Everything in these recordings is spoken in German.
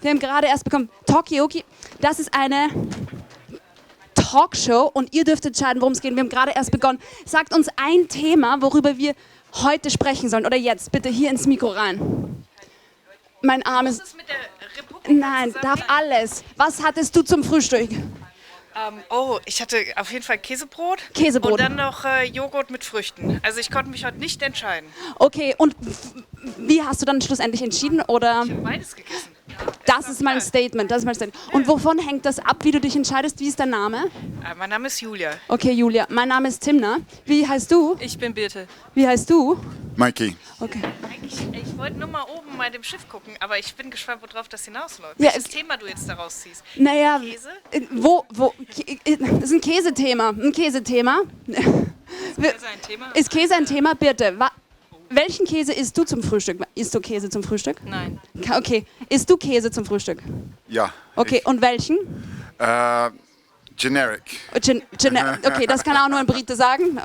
Wir haben gerade erst bekommen, Talkaoke, das ist eine Talkshow und ihr dürft entscheiden, worum es geht. Wir haben gerade erst begonnen. Sagt uns ein Thema, worüber wir heute sprechen sollen. Oder jetzt, bitte hier ins Mikro rein. Mein Arm ist... Was ist mit der Republika Nein, darf alles. Was hattest du zum Frühstück? Ich hatte auf jeden Fall Käsebrot. Käsebrot. Und dann noch Joghurt mit Früchten. Also ich konnte mich heute nicht entscheiden. Okay, und wie hast du dann schlussendlich entschieden? Oder? Ich habe beides gegessen. Das ist mein Statement. Und wovon hängt das ab, wie du dich entscheidest? Wie ist dein Name? Mein Name ist Julia. Okay, Julia. Mein Name ist Timna. Wie heißt du? Ich bin Birte. Wie heißt du? Mikey. Okay. Ich wollte nur mal oben bei dem Schiff gucken, aber ich bin gespannt, worauf das hinausläuft. Ja, Welches Thema du jetzt daraus ziehst. Naja, Käse? Das ist ein Käsethema. Ist Käse ein Thema? Ist Käse ein Thema? Bitte. Welchen Käse isst du zum Frühstück? Isst du Käse zum Frühstück? Nein. Okay. Isst du Käse zum Frühstück? Ja. Okay, und welchen? Generic. Okay, das kann auch nur ein Brite sagen.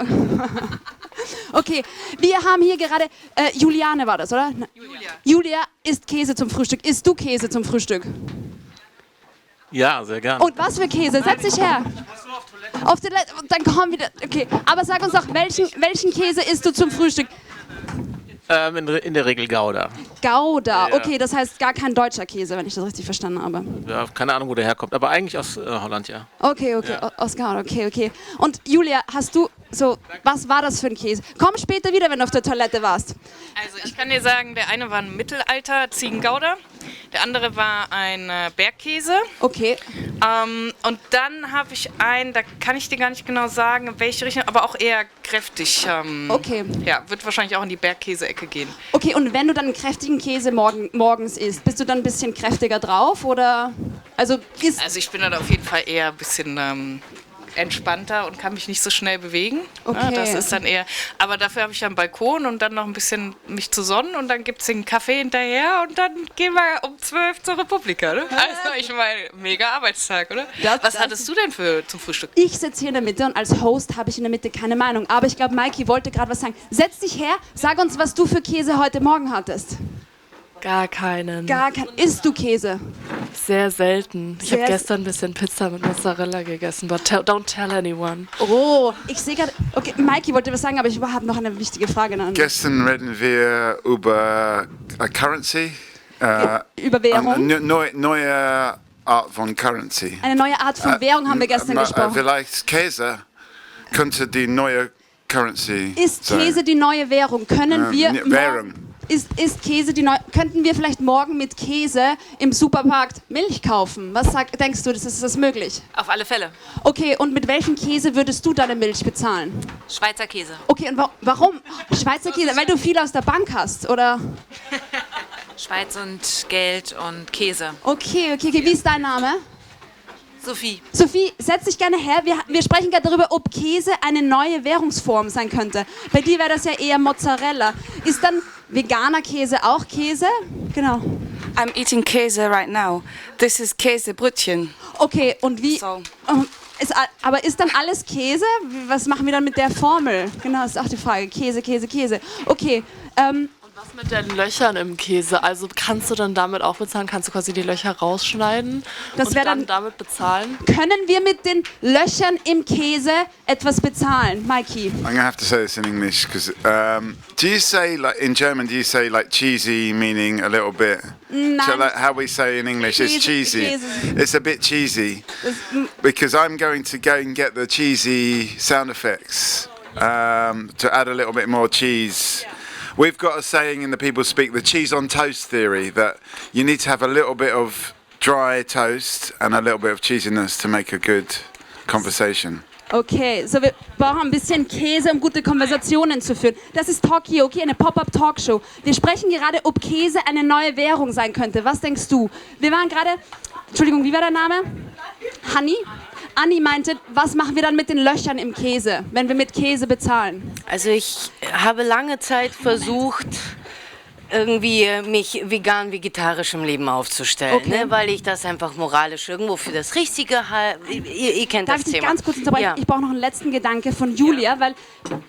Okay, wir haben hier gerade, Juliane war das, oder? Julia. Julia isst Käse zum Frühstück. Isst du Käse zum Frühstück? Ja, sehr gerne. Und was für Käse? Setz dich her. Auf Toilette. Dann komm wieder. Okay, aber sag uns doch, welchen Käse isst du zum Frühstück? In der Regel Gouda. Gouda. Ja. Okay, das heißt gar kein deutscher Käse, wenn ich das richtig verstanden habe. Ja, keine Ahnung, wo der herkommt, aber eigentlich aus Holland, ja. Okay, Ja. aus Gouda, okay. Und Julia, hast du was war das für ein Käse? Komm später wieder, wenn du auf der Toilette warst. Also ich kann dir sagen, der eine war ein Mittelalter-Ziegengouda, der andere war ein Bergkäse. Okay. Und dann habe ich einen, da kann ich dir gar nicht genau sagen, in welche Richtung, aber auch eher kräftig. Okay. Ja, wird wahrscheinlich auch in die Bergkäse-Ecke gehen. Okay, und wenn du dann einen kräftigen Käse morgens isst, bist du dann ein bisschen kräftiger drauf oder? Also ich bin dann auf jeden Fall eher ein bisschen entspannter und kann mich nicht so schnell bewegen. Okay. Ja, das ist dann eher, aber dafür habe ich ja einen Balkon und dann noch ein bisschen mich zu sonnen und dann gibt es den Kaffee hinterher und dann gehen wir um 12 zur Republika. Ne? Also ich meine, mega Arbeitstag, oder? Was hattest du denn zum Frühstück? Ich sitze hier in der Mitte und als Host habe ich in der Mitte keine Meinung. Aber ich glaube, Mikey wollte gerade was sagen. Setz dich her, sag uns, was du für Käse heute Morgen hattest. Gar keinen. Isst du Käse? Sehr selten. Ich habe gestern ein bisschen Pizza mit Mozzarella gegessen, but don't tell anyone. Oh, ich sehe gerade... Okay, Mikey wollte was sagen, aber ich habe noch eine wichtige Frage. Gestern reden wir über Currency. Über Währung? Eine neue Art von Currency. Eine neue Art von Währung haben wir gestern gesprochen. Vielleicht Käse könnte die neue Currency Ist sein. Käse die neue Währung? Können wir... Währung. Ist Käse die neue... Könnten wir vielleicht morgen mit Käse im Supermarkt Milch kaufen? Denkst du, ist das möglich? Auf alle Fälle. Okay, und mit welchem Käse würdest du deine Milch bezahlen? Schweizer Käse. Okay, und warum Schweizer Käse? Weil du viel aus der Bank hast, oder? Schweiz und Geld und Käse. Okay. Wie ist dein Name? Sophie. Sophie, setz dich gerne her. Wir sprechen gerade darüber, ob Käse eine neue Währungsform sein könnte. Bei dir wäre das ja eher Mozzarella. Ist dann veganer Käse auch Käse? Genau. I'm eating Käse right now. This is Käsebrötchen. Okay, und wie... So. Aber ist dann alles Käse? Was machen wir dann mit der Formel? Genau, das ist auch die Frage. Käse. Okay, Was mit den Löchern im Käse? Also kannst du dann damit auch bezahlen? Kannst du quasi die Löcher rausschneiden Das und wär dann dann- damit bezahlen? können wir mit den Löchern im Käse etwas bezahlen? Mikey? I'm gonna have to say this in English because do you say like in German? Do you say like cheesy, meaning a little bit? Nein. So like how we say in English, it's cheesy. Käse. It's a bit cheesy because I'm going to go and get the cheesy sound effects to add a little bit more cheese. We've got a saying in the People Speak, the cheese on toast theory, that you need to have a little bit of dry toast and a little bit of cheesiness to make a good conversation. Okay, so wir brauchen ein bisschen Käse, um gute Konversationen zu führen. Das ist Talkaoke, eine Pop-Up-Talkshow. Wir sprechen gerade, ob Käse eine neue Währung sein könnte. Was denkst du? Wir waren gerade... Entschuldigung, wie war der Name? Hanni? Anni meinte, was machen wir dann mit den Löchern im Käse, wenn wir mit Käse bezahlen? Also ich habe lange Zeit versucht, irgendwie mich vegan-vegetarisch im Leben aufzustellen, Okay. ne? Weil ich das einfach moralisch irgendwo für das Richtige halte. Ihr kennt Darf das ich dich Thema. ganz kurz unterbrechen? Ja. Ich brauche noch einen letzten Gedanke von Julia, weil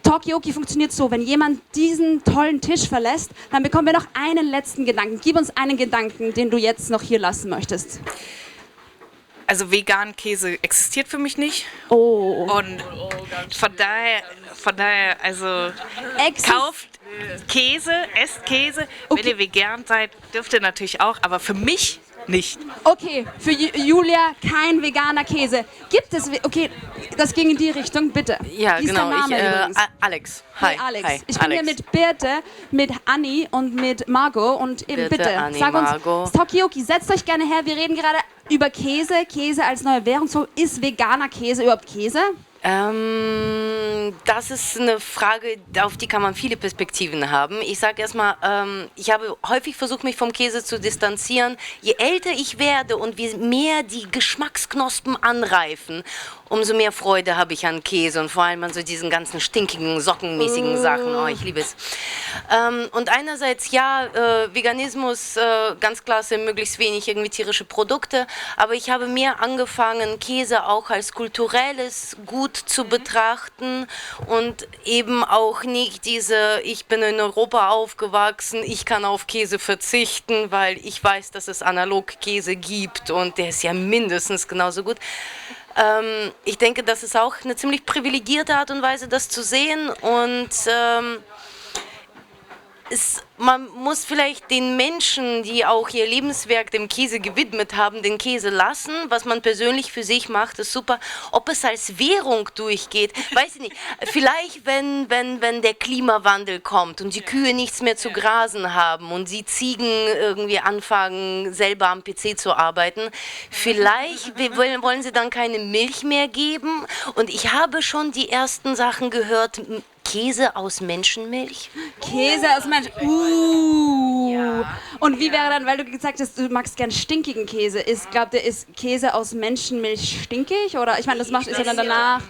Talkaoke funktioniert so, wenn jemand diesen tollen Tisch verlässt, dann bekommen wir noch einen letzten Gedanken. Gib uns einen Gedanken, den du jetzt noch hier lassen möchtest. Also vegan Käse existiert für mich nicht. Oh. Und von daher, also kauft Käse, esst Käse. Okay. Wenn ihr vegan seid, dürft ihr natürlich auch, aber für mich nicht. Okay, für Julia kein veganer Käse. Gibt es, okay, das ging in die Richtung, bitte. Ja, Wie ist genau. dein Name übrigens? Alex. Hi. Hey Alex, Hi. ich bin hier mit Birte, mit Anni und mit Margot und eben Birte, bitte, Anni, sag uns, Margot. Talkaoke, setzt euch gerne her, wir reden gerade über Käse, Käse als neue Währung. So, ist veganer Käse überhaupt Käse? Das ist eine Frage, auf die kann man viele Perspektiven haben. Ich sage erstmal, ich habe häufig versucht, mich vom Käse zu distanzieren. Je älter ich werde und wie mehr die Geschmacksknospen anreifen, umso mehr Freude habe ich an Käse und vor allem an so diesen ganzen stinkigen, sockenmäßigen Sachen. Oh, ich liebe es. Und einerseits, ja, Veganismus, ganz klasse, möglichst wenig irgendwie tierische Produkte, aber ich habe mehr angefangen, Käse auch als kulturelles Gut zu betrachten und eben auch nicht diese, ich bin in Europa aufgewachsen, ich kann auf Käse verzichten, weil ich weiß, dass es analog Käse gibt und der ist ja mindestens genauso gut. Ich denke, das ist auch eine ziemlich privilegierte Art und Weise, das zu sehen und man muss vielleicht den Menschen, die auch ihr Lebenswerk dem Käse gewidmet haben, den Käse lassen. Was man persönlich für sich macht, ist super. Ob es als Währung durchgeht, weiß ich nicht. Vielleicht, wenn der Klimawandel kommt und die Kühe nichts mehr zu grasen haben und die Ziegen irgendwie anfangen, selber am PC zu arbeiten, vielleicht wollen sie dann keine Milch mehr geben. Und ich habe schon die ersten Sachen gehört, Käse aus Menschenmilch? Käse aus Menschenmilch. Und wie wäre dann, weil du gesagt hast, du magst gern stinkigen Käse, glaubt ihr, ist Käse aus Menschenmilch stinkig? Oder ich meine, das ist ja dann danach.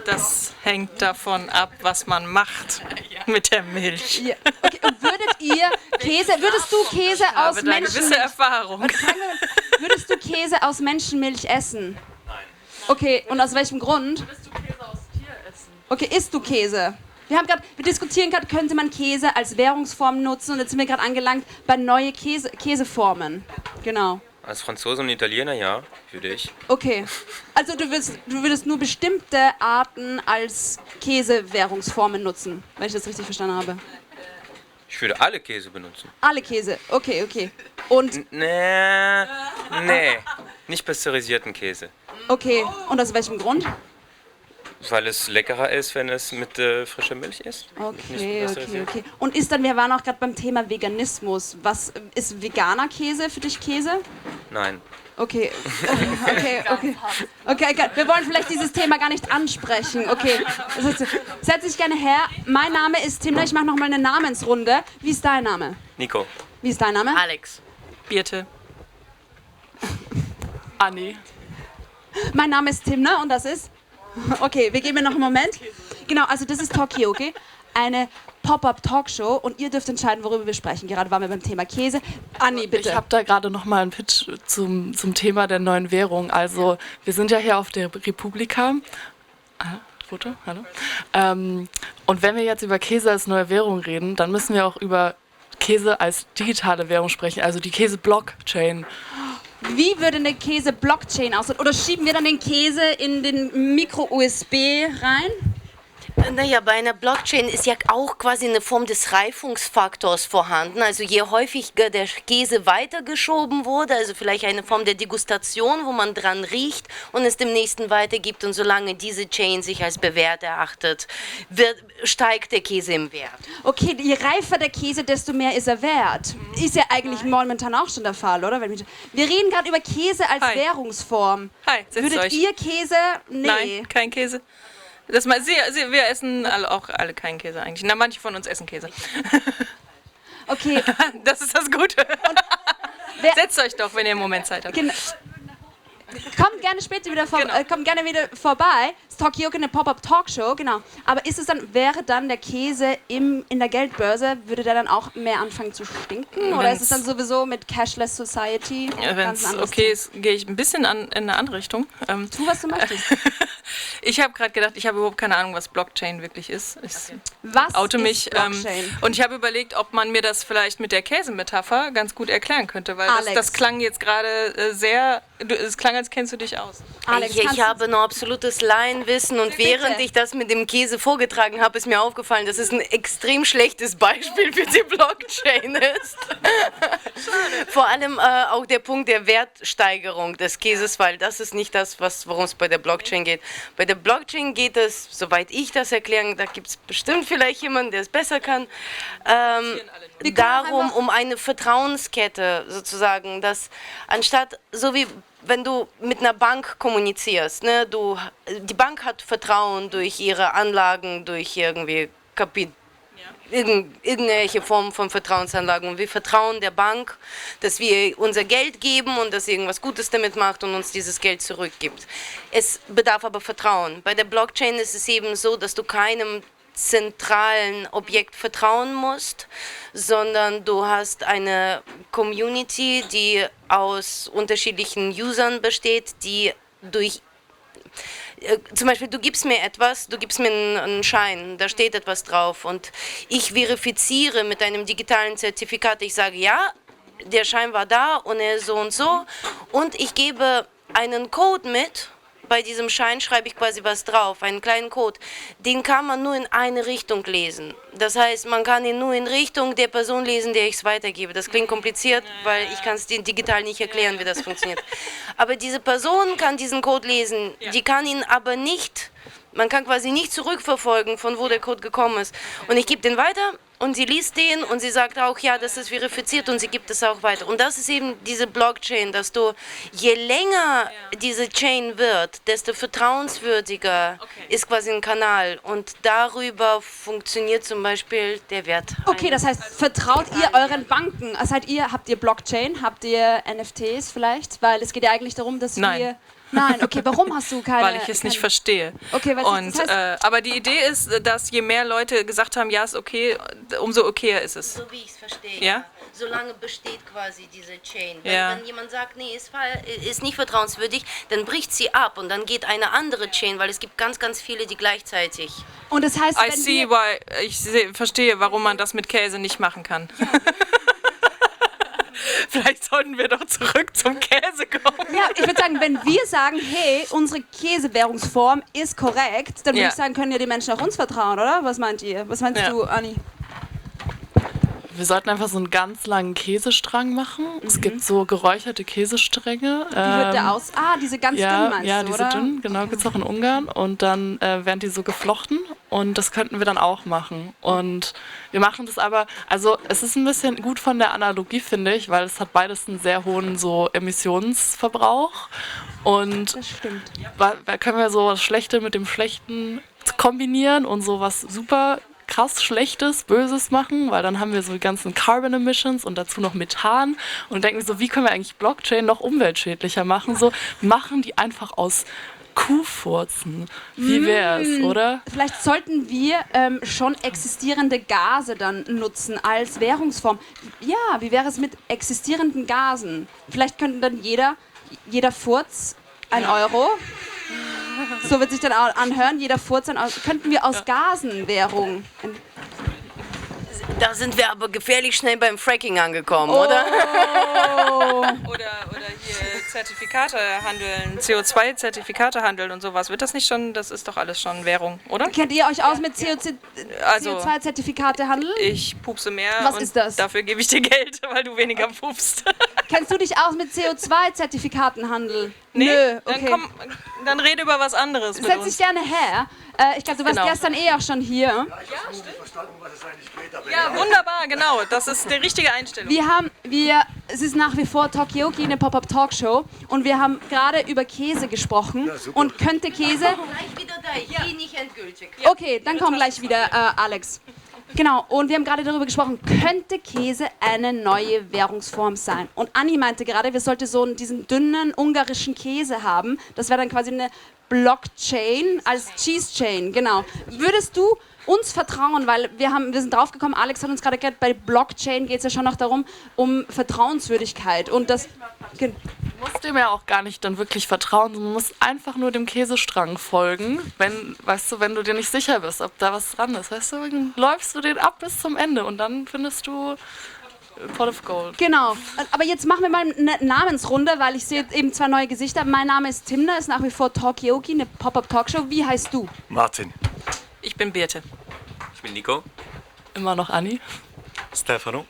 Das hängt davon ab, was man macht mit der Milch. Ja. Okay. Und würdest du Käse aus Habe da gewisse Menschenmilch? Erfahrung. Würdest du Käse aus Menschenmilch essen? Nein. Okay, und aus welchem Grund? Würdest du Käse aus Tier essen? Okay, isst du Käse? Wir diskutieren gerade, könnte man Käse als Währungsform nutzen und jetzt sind wir gerade angelangt bei neue Käseformen. Genau. Als Franzose und Italiener, ja, würde ich. Okay. Also du würdest nur bestimmte Arten als Käsewährungsformen nutzen, wenn ich das richtig verstanden habe. Ich würde alle Käse benutzen. Alle Käse, okay. Und, Nee, nicht pasteurisierten Käse. okay, und aus welchem Grund? Weil es leckerer ist, wenn es mit frischer Milch ist. Okay. Und wir waren auch gerade beim Thema Veganismus. Was ist veganer Käse für dich Käse? Nein. Okay. Wir wollen vielleicht dieses Thema gar nicht ansprechen. Okay. Setz dich gerne her. Mein Name ist Timna. Ich mache nochmal eine Namensrunde. Wie ist dein Name? Nico. Wie ist dein Name? Alex. Birte. Anni. Mein Name ist Timna und das ist? Okay, wir geben mir noch einen Moment. Genau, also das ist Talkaoke, eine Pop-Up-Talkshow und ihr dürft entscheiden, worüber wir sprechen. Gerade waren wir beim Thema Käse. Anni, bitte. Ich habe da gerade noch mal einen Pitch zum Thema der neuen Währung. Also wir sind ja hier auf der Republika. Foto, hallo. Und wenn wir jetzt über Käse als neue Währung reden, dann müssen wir auch über Käse als digitale Währung sprechen, also die Käse-Blockchain. Wie würde eine Käse-Blockchain aussehen? Oder schieben wir dann den Käse in den Micro-USB rein? Naja, bei einer Blockchain ist ja auch quasi eine Form des Reifungsfaktors vorhanden. Also je häufiger der Käse weitergeschoben wurde, also vielleicht eine Form der Degustation, wo man dran riecht und es dem Nächsten weitergibt. Und solange diese Chain sich als bewährt erachtet, steigt der Käse im Wert. Okay, je reifer der Käse, desto mehr ist er wert. Ist ja eigentlich momentan auch schon der Fall, oder? Wir reden gerade über Käse als Hi. Währungsform. Hi, setzt Würdet euch. ihr Käse? Nee. Nein, kein Käse. Wir essen auch alle keinen Käse eigentlich. Na, manche von uns essen Käse. Okay. Das ist das Gute. Setzt euch doch, wenn ihr einen Moment Zeit habt. Kommt gerne später wieder, kommt gerne wieder vorbei. Talkaoke eine Pop-Up-Talkshow, genau. Aber wäre dann der Käse in der Geldbörse, würde der dann auch mehr anfangen zu stinken? Oder ist es dann sowieso mit Cashless Society? Wenn es okay ist, gehe ich ein bisschen in eine andere Richtung. Tu, was du möchtest. Ich habe gerade gedacht, ich habe überhaupt keine Ahnung, was Blockchain wirklich ist. Was oute ist mich. Blockchain? Und ich habe überlegt, ob man mir das vielleicht mit der Käsemetapher ganz gut erklären könnte, weil das klang jetzt gerade sehr, es klang, als kennst du dich aus. Alex, ich habe nur absolutes Laienwissen und während ich das mit dem Käse vorgetragen habe, ist mir aufgefallen, dass es ein extrem schlechtes Beispiel für die Blockchain ist. Vor allem auch der Punkt der Wertsteigerung des Käses, weil das ist nicht das, worum es bei der Blockchain geht. Bei der Blockchain geht es, soweit ich das erklären, da gibt es bestimmt vielleicht jemanden, der es besser kann, darum, um eine Vertrauenskette sozusagen, dass anstatt, so wie wenn du mit einer Bank kommunizierst, ne, die Bank hat Vertrauen durch ihre Anlagen, durch irgendwie irgendwelche Formen von Vertrauensanlagen. Und wir vertrauen der Bank, dass wir unser Geld geben und dass sie irgendwas Gutes damit macht und uns dieses Geld zurückgibt. Es bedarf aber Vertrauen. Bei der Blockchain ist es eben so, dass du keinem zentralen Objekt vertrauen musst, sondern du hast eine Community, die aus unterschiedlichen Usern besteht, die durch zum Beispiel, du gibst mir etwas, du gibst mir einen Schein, da steht etwas drauf und ich verifiziere mit einem digitalen Zertifikat, ich sage, ja, der Schein war da und er ist so und ich gebe einen Code mit. Bei diesem Schein schreibe ich quasi was drauf, einen kleinen Code. Den kann man nur in eine Richtung lesen. Das heißt, man kann ihn nur in Richtung der Person lesen, der ich es weitergebe. Das klingt kompliziert, weil ich kann es dir digital nicht erklären, wie das funktioniert. Aber diese Person kann diesen Code lesen, die kann ihn aber nicht, man kann quasi nicht zurückverfolgen, von wo der Code gekommen ist. Und ich gebe den weiter und sie liest den und sie sagt auch, ja, das ist verifiziert und sie gibt es auch weiter. Und das ist eben diese Blockchain, dass du, je länger diese Chain wird, desto vertrauenswürdiger ist quasi ein Kanal. Und darüber funktioniert zum Beispiel der Wert. Okay, das heißt, vertraut ihr euren Banken? Also habt ihr Blockchain? Habt ihr NFTs vielleicht? Weil es geht ja eigentlich darum, dass wir... Nein, okay, warum hast du keine... Weil ich es nicht verstehe. Okay, und, das heißt, aber die Idee ist, dass je mehr Leute gesagt haben, ja, ist okay, umso okayer ist es. So wie ich es verstehe. Ja? Solange besteht quasi diese Chain. Wenn jemand sagt, nee, ist nicht vertrauenswürdig, dann bricht sie ab und dann geht eine andere Chain, weil es gibt ganz, ganz viele, die gleichzeitig... Und das heißt, ich verstehe, warum man das mit Käse nicht machen kann. Ja. Vielleicht sollten wir doch zurück zum Käse kommen. Ja, ich würde sagen, wenn wir sagen, hey, unsere Käsewährungsform ist korrekt, dann würde ich sagen, können ja die Menschen auch uns vertrauen, oder? Was meint ihr? Was meinst du, Anni? Wir sollten einfach so einen ganz langen Käsestrang machen. Es gibt so geräucherte Käsestränge. Wie wird der aus? Diese ganz dünnen meinst du, ja, diese dünnen, genau, gibt es auch in Ungarn. Und dann werden die so geflochten und das könnten wir dann auch machen. Und wir machen das aber, also es ist ein bisschen gut von der Analogie, finde ich, weil es hat beides einen sehr hohen so Emissionsverbrauch. Und das stimmt. Da können wir so das Schlechte mit dem Schlechten kombinieren und so was super krass Schlechtes, Böses machen, weil dann haben wir so die ganzen Carbon Emissions und dazu noch Methan und denken so, wie können wir eigentlich Blockchain noch umweltschädlicher machen? So, machen die einfach aus Kuhfurzen. Wie wär's, oder? Vielleicht sollten wir schon existierende Gase dann nutzen als Währungsform. Ja, wie wäre es mit existierenden Gasen? Vielleicht könnten dann jeder Furz 1 Euro. So wird sich dann auch anhören, jeder Furz an. Könnten wir aus Gasen Währung? Da sind wir aber gefährlich schnell beim Fracking angekommen, oder? Oder hier Zertifikate handeln, CO2-Zertifikate handeln und sowas. Wird das nicht schon, das ist doch alles schon Währung, oder? Kennt ihr euch aus mit CO2-Zertifikate handeln? Ich pupse mehr. Was ist das? Dafür gebe ich dir Geld, weil du weniger pupst. Kennst du dich aus mit CO2-Zertifikatenhandel? Nee, Nö, okay. Dann rede über was anderes mit Setz dich gerne her. Ich glaube, du warst gestern auch schon hier. Ja, stimmt. Ja, wunderbar, genau. Das ist die richtige Einstellung. Es ist nach wie vor Talkaoke, eine Pop-Up-Talkshow. Und wir haben gerade über Käse gesprochen. Ja, und könnte Käse... Gleich wieder da, ich gehe nicht endgültig. Okay, dann komm gleich wieder, Alex. Genau, und wir haben gerade darüber gesprochen, könnte Käse eine neue Währungsform sein? Und Anni meinte gerade, wir sollten diesen dünnen ungarischen Käse haben. Das wäre dann quasi eine Blockchain als Cheese Chain, genau. Würdest du uns vertrauen, weil wir sind draufgekommen, Alex hat uns gerade erklärt, bei Blockchain geht es ja schon noch darum, um Vertrauenswürdigkeit und das... Du musst dem ja auch gar nicht dann wirklich vertrauen, du musst einfach nur dem Käsestrang folgen, wenn du dir nicht sicher bist, ob da was dran ist, weißt du, dann läufst du den ab bis zum Ende und dann findest du Pot of Gold. Genau, aber jetzt machen wir mal eine Namensrunde, weil ich sehe eben 2 neue Gesichter. Mein Name ist Timna, ist nach wie vor Talkaoke, eine Pop-Up-Talkshow. Wie heißt du? Martin. Ich bin Birte. Ich bin Nico. Immer noch Anni. Stefano.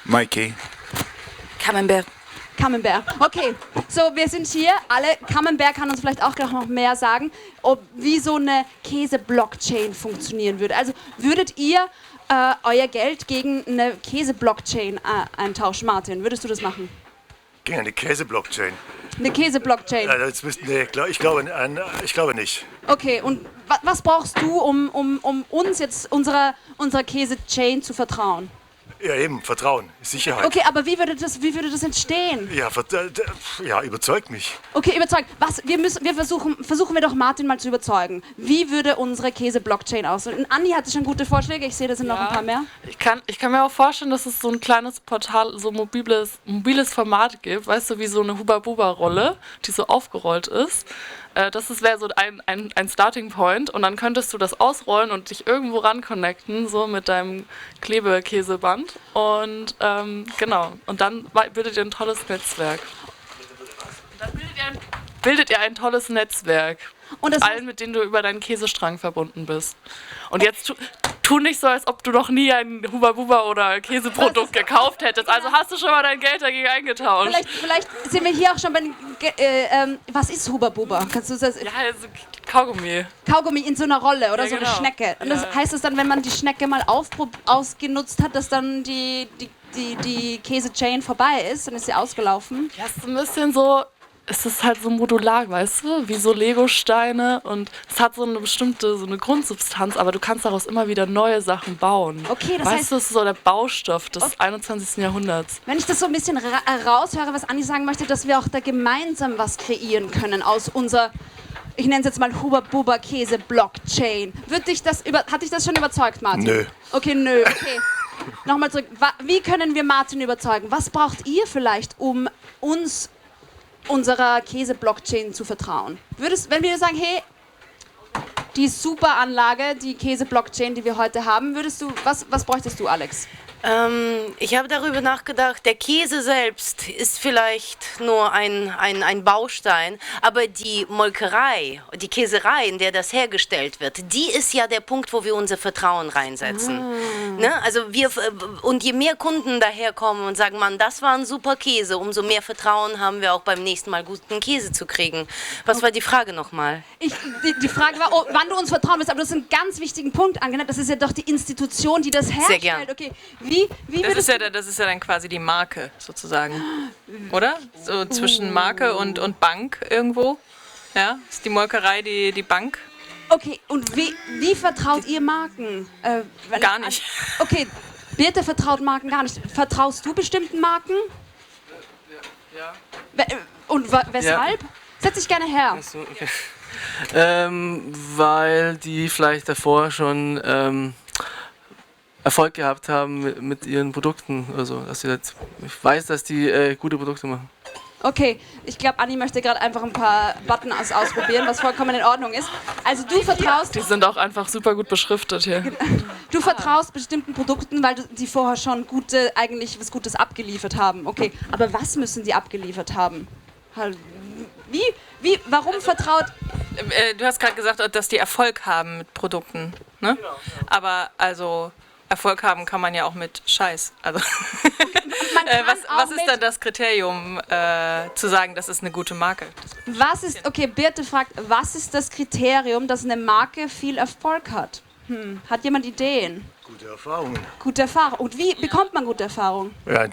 Mikey. Camembert. Camembert. Okay, so wir sind hier alle. Camembert kann uns vielleicht auch gleich noch mehr sagen, wie so eine Käse-Blockchain funktionieren würde. Also würdet ihr euer Geld gegen eine Käse-Blockchain eintauschen? Martin, würdest du das machen? Gegen eine Käse-Blockchain. Eine Käse-Blockchain? Ich glaube nicht. Okay, und was brauchst du, um uns jetzt unserer Käse-Chain zu vertrauen? Ja, eben, Vertrauen, Sicherheit. Okay, aber wie würde das entstehen? Ja, überzeugt mich. Okay, überzeugt. Versuchen wir doch Martin mal zu überzeugen. Wie würde unsere Käse-Blockchain aussehen? Und Andi hatte schon gute Vorschläge. Ich sehe, da sind noch ein paar mehr. Ich kann mir auch vorstellen, dass es so ein kleines Portal, so mobiles Format gibt, weißt du, wie so eine Huba-Buba-Rolle, die so aufgerollt ist. Das wäre so ein Starting Point und dann könntest du das ausrollen und dich irgendwo ran connecten, so mit deinem Klebekäseband und genau, und dann bildet ihr ein tolles Netzwerk. Dann bildet ihr ein tolles Netzwerk. Und mit allen, mit denen du über deinen Käsestrang verbunden bist. Und jetzt tu nicht so, als ob du noch nie ein Huba-Buba oder Käseprodukt gekauft hättest. Also hast du schon mal dein Geld dagegen eingetauscht. Vielleicht sind wir hier auch schon bei den... was ist Huba-Buba? Kannst du das... Ja, also Kaugummi. Kaugummi in so einer Rolle oder so genau. eine Schnecke. Und das heißt es dann, wenn man die Schnecke mal ausgenutzt hat, dass dann die Käse-Chain vorbei ist? Dann ist sie ausgelaufen? Ja, ist ein bisschen so... Es ist halt so modular, weißt du, wie so Lego-Steine und es hat so eine bestimmte, so eine Grundsubstanz, aber du kannst daraus immer wieder neue Sachen bauen. Okay, das heißt, das ist so der Baustoff des 21. Jahrhunderts. Wenn ich das so ein bisschen raushöre, was Andi sagen möchte, dass wir auch da gemeinsam was kreieren können aus unserer, ich nenne es jetzt mal Huba-Buba-Käse-Blockchain. Hat dich das schon überzeugt, Martin? Nö. Okay, nö, okay. Nochmal zurück. Wie können wir Martin überzeugen? Was braucht ihr vielleicht, um uns unserer Käse-Blockchain zu vertrauen? Wenn wir sagen, hey, die super Anlage, die Käse-Blockchain, die wir heute haben, was bräuchtest du, Alex? Ich habe darüber nachgedacht, der Käse selbst ist vielleicht nur ein Baustein, aber die Molkerei, die Käserei, in der das hergestellt wird, die ist ja der Punkt, wo wir unser Vertrauen reinsetzen. Ne? Also und je mehr Kunden daherkommen und sagen, Mann, das war ein super Käse, umso mehr Vertrauen haben wir auch beim nächsten Mal guten Käse zu kriegen. Was war die Frage nochmal? Die Frage war, wann du uns vertrauen willst, aber du hast einen ganz wichtigen Punkt angenannt. Das ist ja doch die Institution, die das herstellt. Sehr gern. Okay. Das ist ja dann quasi die Marke sozusagen, oder? So zwischen Marke und Bank irgendwo. Ja, ist die Molkerei die Bank? Okay, und wie vertraut ihr Marken? Gar nicht. Okay, Birte vertraut Marken gar nicht. Vertraust du bestimmten Marken? Ja. Und weshalb? Ja. Setz dich gerne her. Achso, okay. Weil die vielleicht davor schon Erfolg gehabt haben mit ihren Produkten. Also, ich weiß, dass die gute Produkte machen. Okay, ich glaube, Anni möchte gerade einfach ein paar Button ausprobieren, was vollkommen in Ordnung ist. Also du vertraust... Die sind auch einfach super gut beschriftet hier. Du vertraust bestimmten Produkten, weil die vorher schon eigentlich was Gutes abgeliefert haben. Okay, aber was müssen die abgeliefert haben? Warum vertraut... Du hast gerade gesagt, dass die Erfolg haben mit Produkten, ne? Genau. Aber also... Erfolg haben kann man ja auch mit Scheiß. Also was ist dann das Kriterium, zu sagen, das ist eine gute Marke? Birte fragt, was ist das Kriterium, dass eine Marke viel Erfolg hat? Hat jemand Ideen? Gute Erfahrungen. Gute Erfahrung. Und wie bekommt man gute Erfahrung? Ja,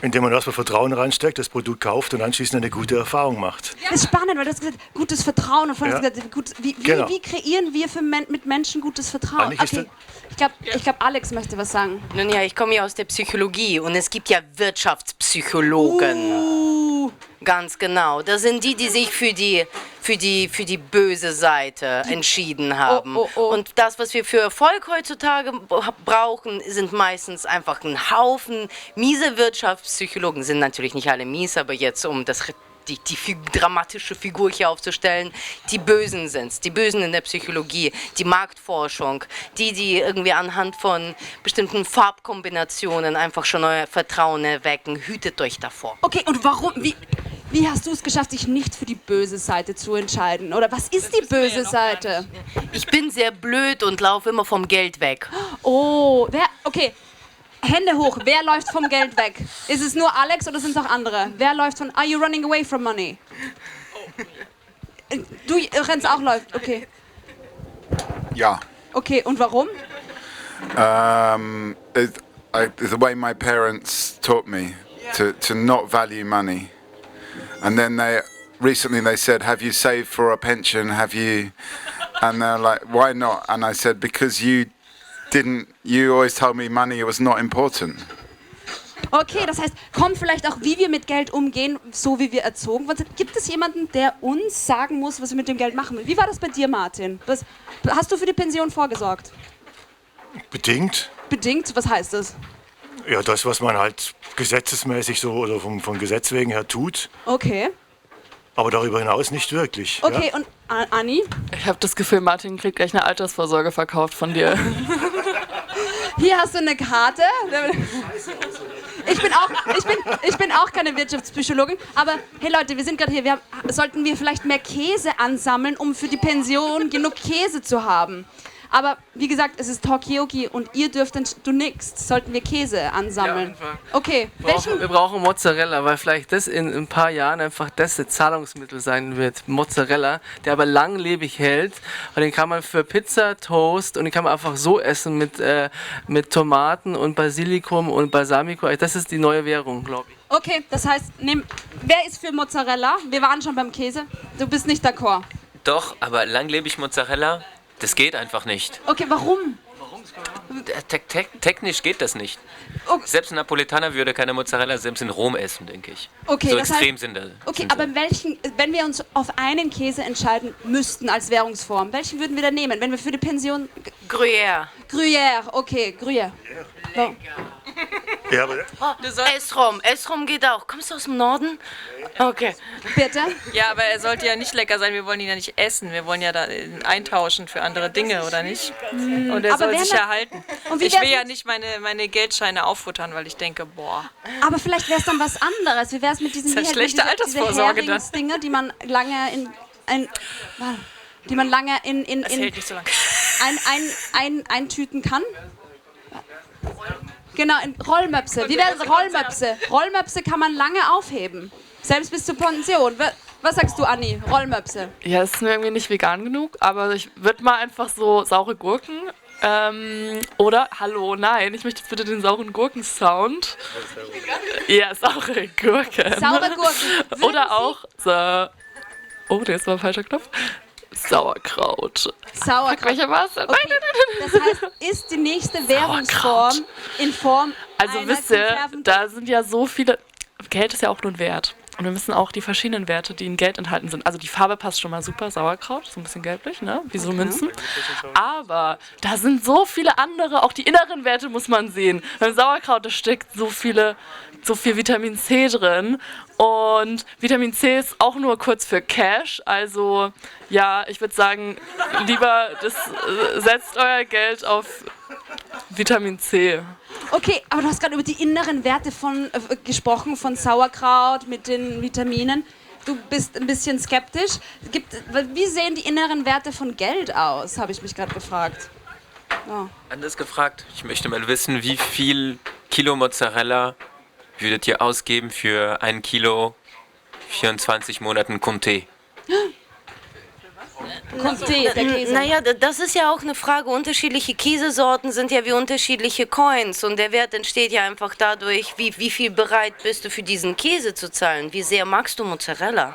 indem man erstmal Vertrauen reinsteckt, das Produkt kauft und anschließend eine gute Erfahrung macht. Das ist spannend, weil du hast gesagt, gutes Vertrauen. Und vorhin hast du gesagt, wie kreieren wir mit Menschen gutes Vertrauen? Okay. Ich glaube, Alex möchte was sagen. Nun ja, ich komme ja aus der Psychologie und es gibt ja Wirtschaftspsychologen. Ganz genau. Das sind die sich für für die böse Seite entschieden haben. Und das, was wir für Erfolg heutzutage brauchen, sind meistens einfach ein Haufen miese Wirtschaftspsychologen. Sind natürlich nicht alle mies, aber jetzt um die dramatische Figur hier aufzustellen, die Bösen sind, die Bösen in der Psychologie, die Marktforschung, die irgendwie anhand von bestimmten Farbkombinationen einfach schon euer Vertrauen erwecken. Hütet euch davor. Okay, und warum, wie hast du es geschafft, dich nicht für die böse Seite zu entscheiden? Oder was ist die böse Seite? Ich bin sehr blöd und laufe immer vom Geld weg. Oh, okay. Hände hoch, wer läuft vom Geld weg? Ist es nur Alex oder sind es auch andere? Wer läuft von... Are you running away from money? Du rennst auch, läuft, okay. Ja. Okay, und warum? The way my parents taught me to not value money. And then recently they said, have you saved for a pension? Have you... And they're like, why not? And I said, because you always told me money was not important. Okay, das heißt, kommt vielleicht auch, wie wir mit Geld umgehen, so wie wir erzogen worden sind. Gibt es jemanden, der uns sagen muss, was wir mit dem Geld machen? Wie war das bei dir, Martin? Hast du für die Pension vorgesorgt? Bedingt. Bedingt? Was heißt das? Ja, das, was man halt gesetzesmäßig so oder vom Gesetz wegen her tut. Okay. Aber darüber hinaus nicht wirklich. Okay, ja? und Anni? Ich habe das Gefühl, Martin kriegt gleich eine Altersvorsorge verkauft von dir. Hier hast du eine Karte. Ich bin auch keine Wirtschaftspsychologin, aber hey Leute, wir sind gerade hier. Sollten wir vielleicht mehr Käse ansammeln, um für die Pension genug Käse zu haben? Aber wie gesagt, es ist Talkaoke und ihr dürft du nix. Sollten wir Käse ansammeln? Ja, okay. Wir brauchen Mozzarella, weil vielleicht das in ein paar Jahren einfach das Zahlungsmittel sein wird. Mozzarella, der aber langlebig hält. Und den kann man für Pizza, Toast und den kann man einfach so essen mit Tomaten und Basilikum und Balsamico. Das ist die neue Währung, glaube ich. Okay, das heißt, wer ist für Mozzarella? Wir waren schon beim Käse. Du bist nicht d'accord. Doch, aber langlebig Mozzarella, das geht einfach nicht. Okay, warum? Technisch geht das nicht. Okay. Selbst ein Napolitaner würde keine Mozzarella selbst in Rom essen, denke ich. Okay, so das extrem heißt, sind da. Okay, aber wenn wir uns auf einen Käse entscheiden müssten als Währungsform, welchen würden wir dann nehmen, wenn wir für die Pension... Gruyère. Gruyère, okay, Gruyère. So. Ja, aber Esrom geht auch. Kommst du aus dem Norden? Okay. Bitte? Ja, aber er sollte ja nicht lecker sein, wir wollen ihn ja nicht essen. Wir wollen ja da eintauschen für andere Dinge, oder nicht? Und er soll sich erhalten. Ich will ja nicht meine Geldscheine auffuttern, weil ich denke, boah. Aber vielleicht wäre es dann was anderes. Wie wäre es mit diesen Das ist ja schlechte Altersvorsorge dann. Dinge, die man lange Das hält nicht so lange. eintüten kann? Genau, in Rollmöpse. Wie wäre es Rollmöpse? Rollmöpse kann man lange aufheben. Selbst bis zur Pension. Was sagst du, Anni? Rollmöpse. Ja, es ist mir irgendwie nicht vegan genug, aber ich würde mal einfach so saure Gurken oder, hallo, nein, ich möchte jetzt bitte den sauren Gurken-Sound. Ja, saure Gurken. Saure Gurken. Oder auch, oh, der ist mal ein falscher Knopf. Sauerkraut. Sauerkraut. Welcher war's? Okay. Das heißt, ist die nächste Währungsform in Form Also einer wisst ihr, Konserven- da sind ja so viele... Geld ist ja auch nur ein Wert. Und wir wissen auch die verschiedenen Werte, die in Geld enthalten sind. Also die Farbe passt schon mal super, Sauerkraut, so ein bisschen gelblich, ne? Wie so Münzen. Aber da sind so viele andere, auch die inneren Werte muss man sehen. Beim Sauerkraut, da steckt so viel Vitamin C drin. Und Vitamin C ist auch nur kurz für Cash. Also ja, ich würde sagen, lieber setzt euer Geld auf Vitamin C. Okay, aber du hast gerade über die inneren Werte gesprochen, von Sauerkraut mit den Vitaminen. Du bist ein bisschen skeptisch. Wie sehen die inneren Werte von Geld aus, habe ich mich gerade gefragt. Ja. Anders gefragt, ich möchte mal wissen, wie viel Kilo Mozzarella würdet ihr ausgeben für 1 Kilo 24 Monaten Comté? Comté, der Käse. Naja, das ist ja auch eine Frage. Unterschiedliche Käsesorten sind ja wie unterschiedliche Coins. Und der Wert entsteht ja einfach dadurch, wie viel bereit bist du für diesen Käse zu zahlen. Wie sehr magst du Mozzarella?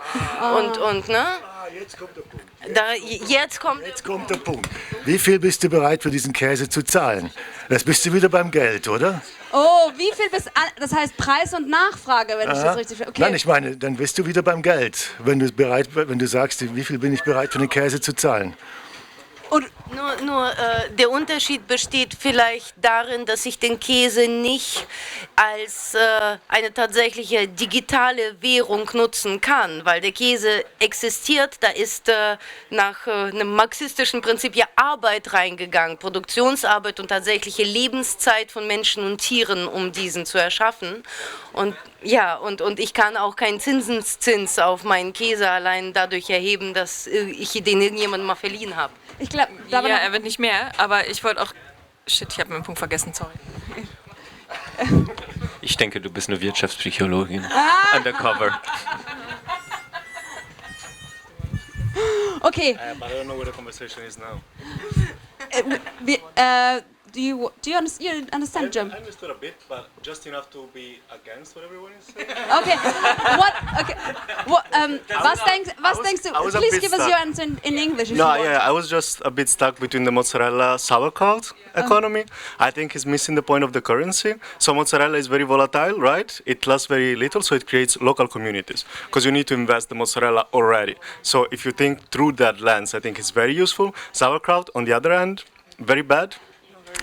Und ne? jetzt kommt der Punkt. Jetzt kommt der Punkt. Wie viel bist du bereit für diesen Käse zu zahlen? Das bist du wieder beim Geld, oder? Oh, wie viel das heißt Preis und Nachfrage, wenn ich das richtig verstehe. Okay. Nein, ich meine, dann bist du wieder beim Geld, wenn du sagst, wie viel bin ich bereit für den Käse zu zahlen. Und nur der Unterschied besteht vielleicht darin, dass ich den Käse nicht als eine tatsächliche digitale Währung nutzen kann, weil der Käse existiert, da ist nach einem marxistischen Prinzip ja Arbeit reingegangen, Produktionsarbeit und tatsächliche Lebenszeit von Menschen und Tieren, um diesen zu erschaffen. Und ja, und ich kann auch keinen Zinseszins auf meinen Käse allein dadurch erheben, dass ich den jemandem mal verliehen habe. Ich glaube, ja, er wird nicht mehr, aber ich wollte auch... Shit, ich habe meinen Punkt vergessen, sorry. Ich denke, du bist eine Wirtschaftspsychologin. Undercover. Okay. But I don't know where the conversation is now. Do you understand German? I understood a bit, but just enough to be against what everyone is saying. Okay. Was denkst du? Please give us your answer in English. If you want. I was just a bit stuck between the mozzarella sauerkraut economy. I think it's missing the point of the currency. So mozzarella is very volatile, right? It lasts very little, so it creates local communities because you need to invest the mozzarella already. So if you think through that lens, I think it's very useful. Sauerkraut, on the other hand, very bad.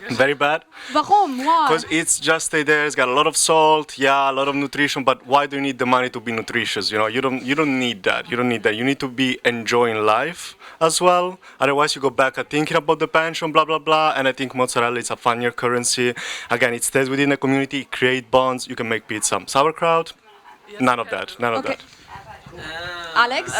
Very bad. Warum? Why? Because it's just stay there. It's got a lot of salt, a lot of nutrition. But why do you need the money to be nutritious? You know, you don't need that. You don't need that. You need to be enjoying life as well. Otherwise, you go back at thinking about the pension, blah blah blah. And I think mozzarella is a funnier currency. Again, it stays within the community, create bonds. You can make pizza, sauerkraut. None of that. None of that. Alex?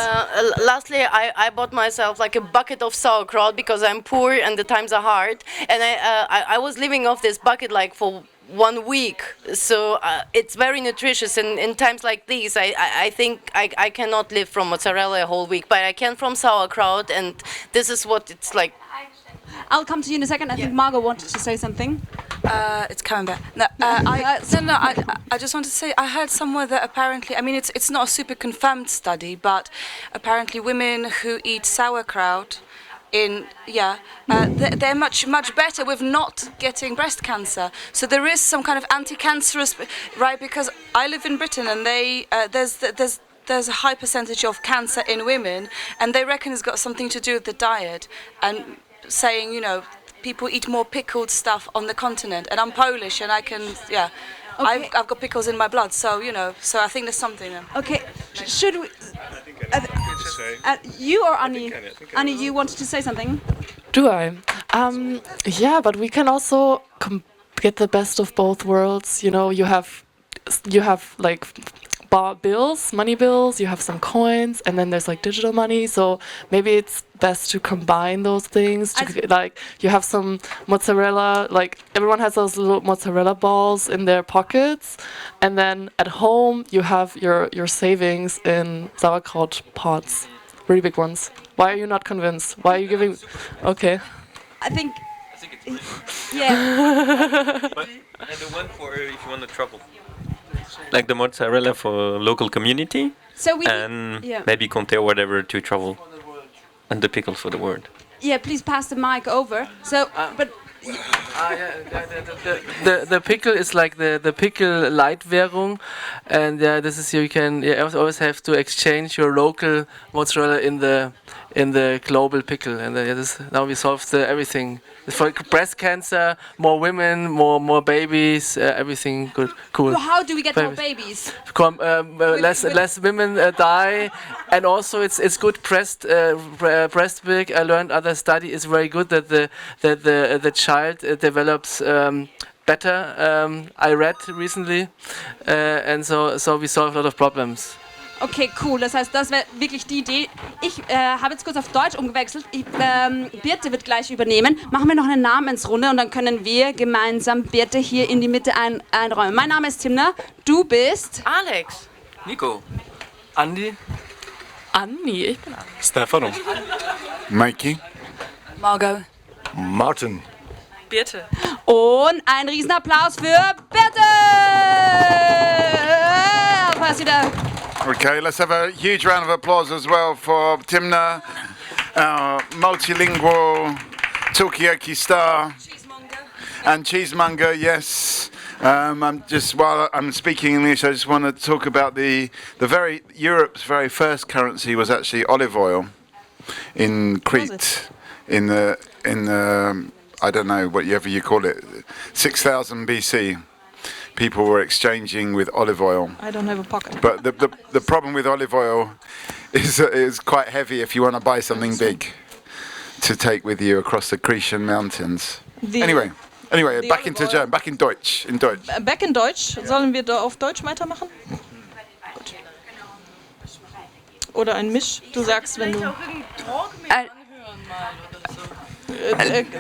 Lastly, I bought myself like a bucket of sauerkraut because I'm poor and the times are hard. And I was living off this bucket like for 1 week. So it's very nutritious. And in times like these, I think I cannot live from mozzarella a whole week. But I can from sauerkraut. And this is what it's like. I'll come to you in a second. I think Margot wanted to say something. It's coming back. No, I just want to say I heard somewhere that apparently, I mean, it's not a super confirmed study, but apparently women who eat sauerkraut they're much better with not getting breast cancer. So there is some kind of anti-cancerous, right? Because I live in Britain and there's a high percentage of cancer in women, and they reckon it's got something to do with the diet and saying, you know, people eat more pickled stuff on the continent, and I'm Polish, and I can, okay. I've got pickles in my blood, so you know, so I think there's something there. Okay, should we? You or Annie? Annie, you wanted to say something? Do I? Yeah, but we can also get the best of both worlds. You know, you have like bills, money bills, you have some coins, and then there's like digital money, so maybe it's best to combine those things. Like you have some mozzarella, like everyone has those little mozzarella balls in their pockets, and then at home you have your savings in sauerkraut pots, really big ones. Why are you not convinced? Why are you giving? Okay. I think it's yeah. But and the one for if you want to travel. Like the mozzarella for local community, so we maybe Conte or whatever to travel, and the pickle for the world. Yeah, please pass the mic over. So, but the pickle is like the pickle Leitwährung, and this is you can always have to exchange your local mozzarella in the global pickle, and now we solved everything. For breast cancer, more women, more babies, everything good, cool. So how do we get more babies? Less women die, and also it's good breast milk. I learned other study is very good that the child develops better. I read recently, and so we solve a lot of problems. Okay, cool. Das heißt, das wäre wirklich die Idee. Ich habe jetzt kurz auf Deutsch umgewechselt. Birte wird gleich übernehmen. Machen wir noch eine Namensrunde und dann können wir gemeinsam Birte hier in die Mitte einräumen. Mein Name ist Timna. Du bist? Alex. Nico. Andi. Anni. Ich bin Anni. Stefano. Mikey. Margot. Martin. Birte. Und ein Riesenapplaus für Birte! Okay, let's have a huge round of applause as well for Timna multilingual Talkaoke star and cheesemonger. Yes. While I'm speaking English, I just want to talk about Europe's very first currency was actually olive oil in Crete in the I don't know whatever you call it, 6000 BC. People were exchanging with olive oil. I don't have a pocket. But the problem with olive oil is that it's quite heavy if you want to buy something big to take with you across the Grecian mountains. Anyway, back into German, back in Deutsch. Back in Deutsch. Sollen wir da auf Deutsch weitermachen? Gut. Oder ein Misch. Du sagst, wenn du...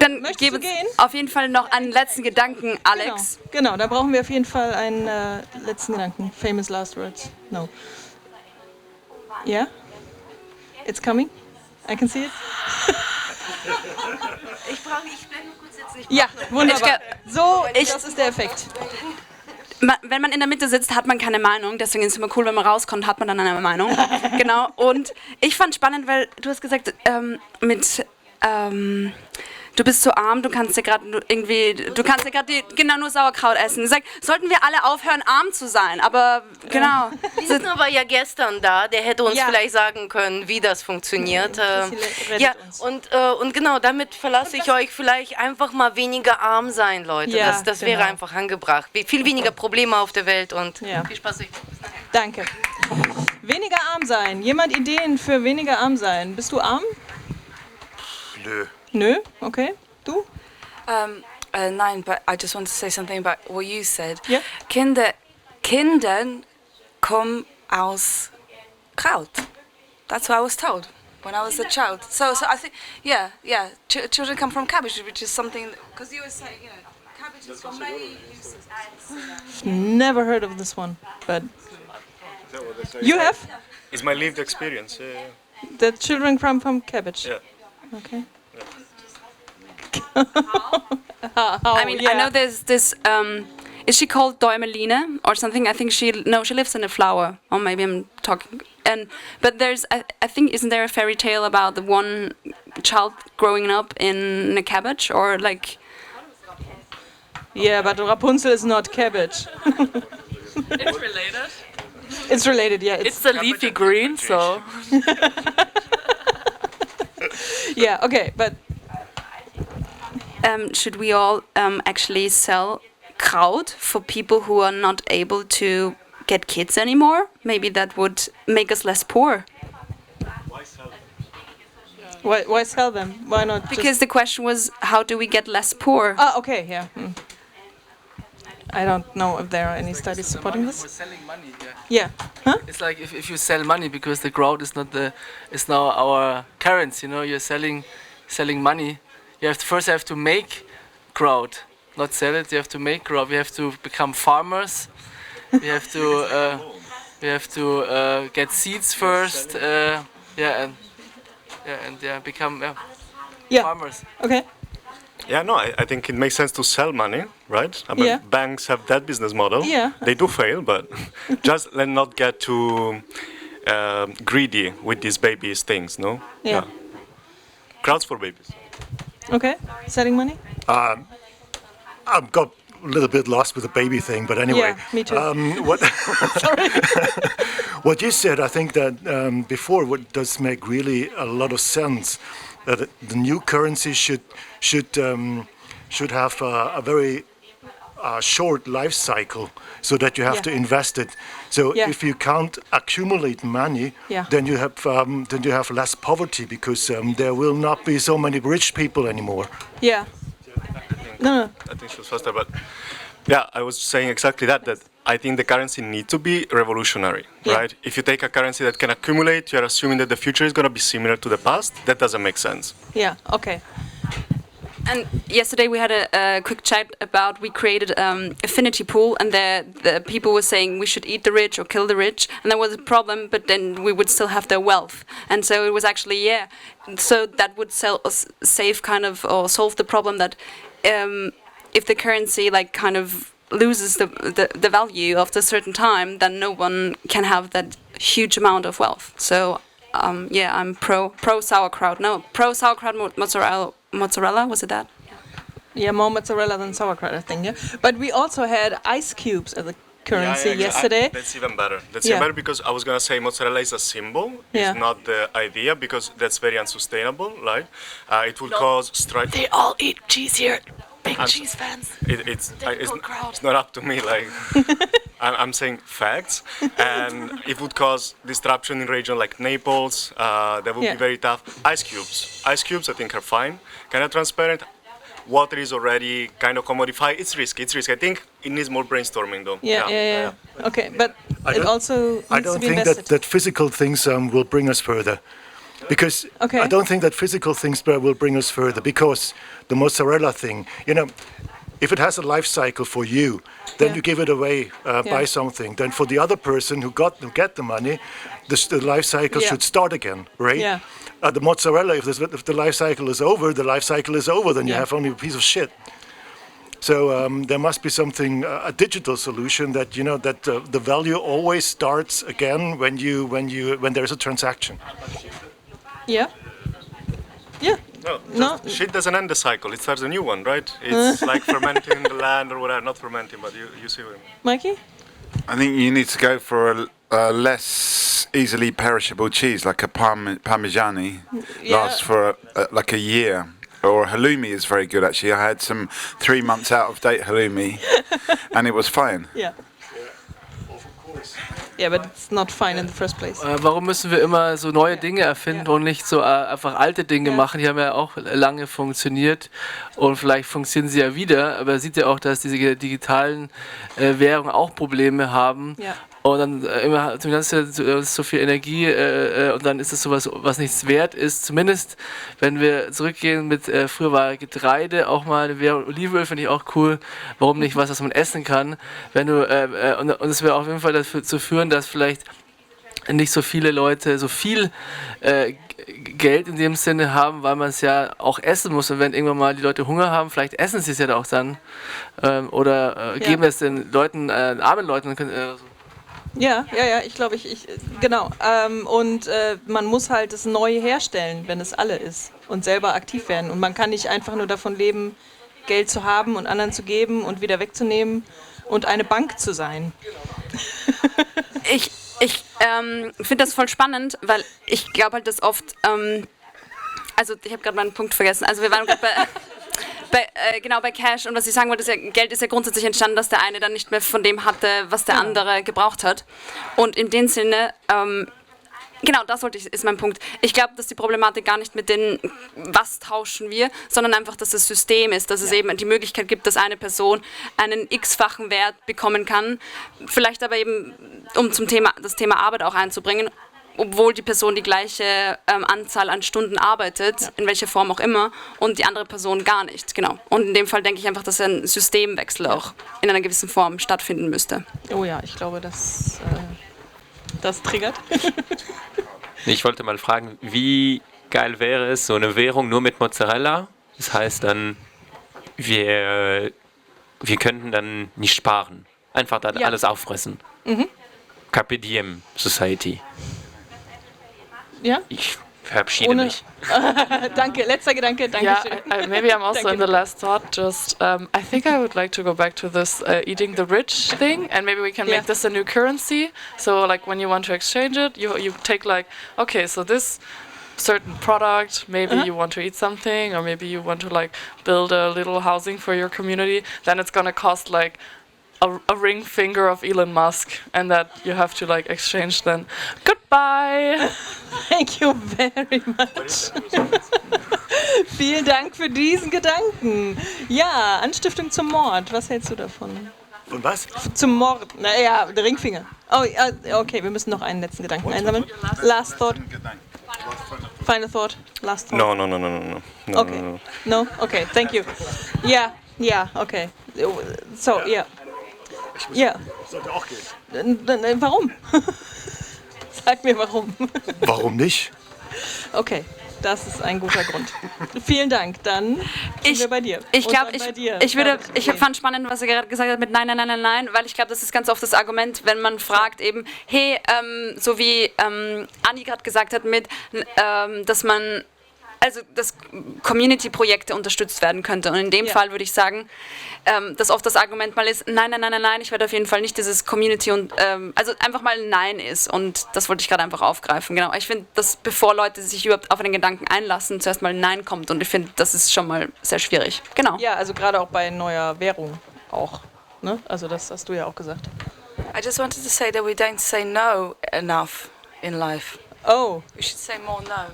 Dann gebe es auf jeden Fall noch einen letzten Gedanken, Alex. Genau, da brauchen wir auf jeden Fall einen letzten Gedanken. Famous last words. No. Yeah? It's coming? I can see it? Ich bleibe nur kurz sitzen. Ja, wunderbar. Das ist der Effekt. Wenn man in der Mitte sitzt, hat man keine Meinung. Deswegen ist es immer cool, wenn man rauskommt, hat man dann eine Meinung. Genau. Und ich fand spannend, weil du hast gesagt, du bist zu arm, du kannst dir gerade nur Sauerkraut essen. Sag, sollten wir alle aufhören, arm zu sein? Aber genau. Lindner war ja gestern da, der hätte uns vielleicht sagen können, wie das funktioniert. Und genau, damit verlasse ich euch vielleicht einfach mal weniger arm sein, Leute. Ja, das wäre einfach angebracht. Viel weniger Probleme auf der Welt und viel Spaß euch. Danke. Weniger arm sein. Jemand Ideen für weniger arm sein? Bist du arm? Nö, okay. Du? Nein, but I just want to say something about what you said. Yeah. Kinder kommen aus Kraut. That's what I was told when I was a child. So I think, children come from cabbage, which is something, because you were saying, cabbage is for many uses. Never heard of this one, but you have? It's my lived experience. The children come from cabbage. Yeah. Okay. I know there's this. Is she called Däumeline or something? I think she lives in a flower. Or maybe I'm talking. But there's I think isn't there a fairy tale about the one child growing up in a cabbage or like? Yeah, but Rapunzel is not cabbage. It's related. It's related, yeah. It's a leafy green, so. Yeah, okay, but should we all actually sell Kraut for people who are not able to get kids anymore? Maybe that would make us less poor. Why sell them? Why not? Because the question was, how do we get less poor? Ah, okay, yeah. I don't know if there are any studies supporting this. We're selling money. Yeah. Huh? It's like if you sell money because the crowd is now our currency. You know, you're selling money. You first have to make crowd, not sell it. You have to make crowd. We have to become farmers. We have to get seeds first. Become farmers. Okay. Yeah, no, I think it makes sense to sell money, right? I mean, banks have that business model. Yeah. They do fail, but just let not get too greedy with these babies things, no? Yeah. Crowds for babies. Okay, selling money? I've got a little bit lost with the baby thing, but anyway. Yeah, me too. Sorry. What you said, I think that before, what does make really a lot of sense, that the new currency should have a very short life cycle, so that you have to invest it. So if you can't accumulate money, then you have less poverty, because there will not be so many rich people anymore. Yeah. No. I think she was faster, but yeah, I was saying exactly that I think the currency needs to be revolutionary, right? If you take a currency that can accumulate, you're assuming that the future is going to be similar to the past. That doesn't make sense. Yeah, okay. And yesterday we had a quick chat about, we created affinity pool, and the people were saying we should eat the rich or kill the rich, and there was a problem, but then we would still have their wealth. And so it was actually, so that would save kind of, or solve the problem that if the currency like kind of loses the value after a certain time, then no one can have that huge amount of wealth. So yeah, I'm pro sauerkraut. No, pro sauerkraut mozzarella. Was it that? Yeah, more mozzarella than sauerkraut, I think. Yeah, but we also had ice cubes as a currency yesterday. That's even better. That's even better because I was gonna say mozzarella is a symbol. It's not the idea because that's very unsustainable. Right? It will cause strife. They all eat cheese here. Big cheese fans. It's not up to me. Like I'm saying facts, and it would cause disruption in region like Naples. That would be very tough. Ice cubes, I think are fine. Kind of transparent. Water is already kind of commodified. It's risky. I think it needs more brainstorming though. Yeah. Okay, but it also needs I don't to be think invested. that physical things will bring us further. Because I don't think that physical things will bring us further. Because the mozzarella thing, if it has a life cycle for you, then you give it away, buy something. Then for the other person who get the money, the life cycle should start again, right? Yeah. The mozzarella, if the life cycle is over, the life cycle is over. Then you have only a piece of shit. So there must be something, a digital solution that that the value always starts again when there's a transaction. Yeah. Yeah. No, shit doesn't end the cycle. It starts a new one, right? It's like fermenting the land or whatever. Not fermenting, but you see what I mean. Mikey? I think you need to go for a less easily perishable cheese, like a Parmigiani. Lasts for like a year. Or halloumi is very good, actually. I had some 3 months out of date halloumi, and it was fine. Yeah. Yeah, but it's not fine in the first place. Warum müssen wir immer so neue Dinge erfinden und nicht so einfach alte Dinge machen? Die haben ja auch lange funktioniert und vielleicht funktionieren sie ja wieder, aber sieht ja auch, dass diese digitalen Währungen auch Probleme haben. Ja. Und dann immer so viel Energie und dann ist es sowas, was nichts wert ist. Zumindest, wenn wir zurückgehen mit, früher war Getreide auch mal eine Währung, Olivenöl finde ich auch cool. Warum nicht was man essen kann? Wenn du, und es wäre auf jeden Fall dazu führen, dass vielleicht nicht so viele Leute so viel Geld in dem Sinne haben, weil man es ja auch essen muss. Und wenn irgendwann mal die Leute Hunger haben, vielleicht essen sie es ja auch dann. Oder geben es den Leuten, armen Leuten. Ja, ich glaube, genau. Und man muss halt es neu herstellen, wenn es alle ist und selber aktiv werden. Und man kann nicht einfach nur davon leben, Geld zu haben und anderen zu geben und wieder wegzunehmen und eine Bank zu sein. Ich finde das voll spannend, weil ich glaube halt, dass oft, also ich habe gerade meinen Punkt vergessen, also wir waren gerade bei Cash und was ich sagen wollte, ist ja, Geld ist ja grundsätzlich entstanden, dass der eine dann nicht mehr von dem hatte, was der andere gebraucht hat. Und in dem Sinne, genau, ist mein Punkt. Ich glaube, dass die Problematik gar nicht mit den, was tauschen wir, sondern einfach, dass das System ist, dass es eben die Möglichkeit gibt, dass eine Person einen x-fachen Wert bekommen kann, vielleicht aber eben, um das Thema Arbeit auch einzubringen, obwohl die Person die gleiche Anzahl an Stunden arbeitet, in welcher Form auch immer, und die andere Person gar nicht. Genau. Und in dem Fall denke ich einfach, dass ein Systemwechsel auch in einer gewissen Form stattfinden müsste. Oh ja, ich glaube, das triggert. Ich wollte mal fragen, wie geil wäre es, so eine Währung nur mit Mozzarella? Das heißt dann, wir könnten dann nicht sparen. Einfach dann alles auffressen. Mhm. Carpe Diem Society. Ja? Ich verabschiede mich. Danke, letzter Gedanke, danke schön. Maybe I'm also in the last thought, just I think I would like to go back to this eating the rich thing, and maybe we can make this a new currency. So like when you want to exchange it, you take like, okay, so this certain product, maybe you want to eat something, or maybe you want to like build a little housing for your community, then it's gonna cost like a ring finger of Elon Musk, and that you have to like exchange then. Goodbye! Thank you very much. Vielen Dank für diesen Gedanken. Ja, Anstiftung zum Mord. Was hältst du davon? Von was? Zum Mord. Naja, der Ringfinger. Oh, okay, wir müssen noch einen letzten Gedanken einsammeln. Last thought. Final thought. Last thought. No. Okay. No? Okay, thank you. Yeah, okay. So, yeah. Ja. Sollte auch gehen. Warum? Sag mir warum. Warum nicht? Okay. Das ist ein guter Grund. Vielen Dank. Dann sind wir bei dir. Ich glaube, ich fand spannend, was er gerade gesagt hat mit nein, weil ich glaube, das ist ganz oft das Argument, wenn man fragt eben, hey, so wie Anni gerade gesagt hat mit, dass man dass Community-Projekte unterstützt werden könnte. Und in dem Fall würde ich sagen, dass oft das Argument mal ist, nein, ich werde auf jeden Fall nicht dieses Community und also einfach mal Nein ist. Und das wollte ich gerade einfach aufgreifen. Genau. Ich finde, dass bevor Leute sich überhaupt auf einen Gedanken einlassen, zuerst mal Nein kommt. Und ich finde, das ist schon mal sehr schwierig. Genau. Ja, also gerade auch bei neuer Währung auch. Ne? Also das hast du ja auch gesagt. I just wanted to say that we don't say no enough in life. Oh. We should say more no.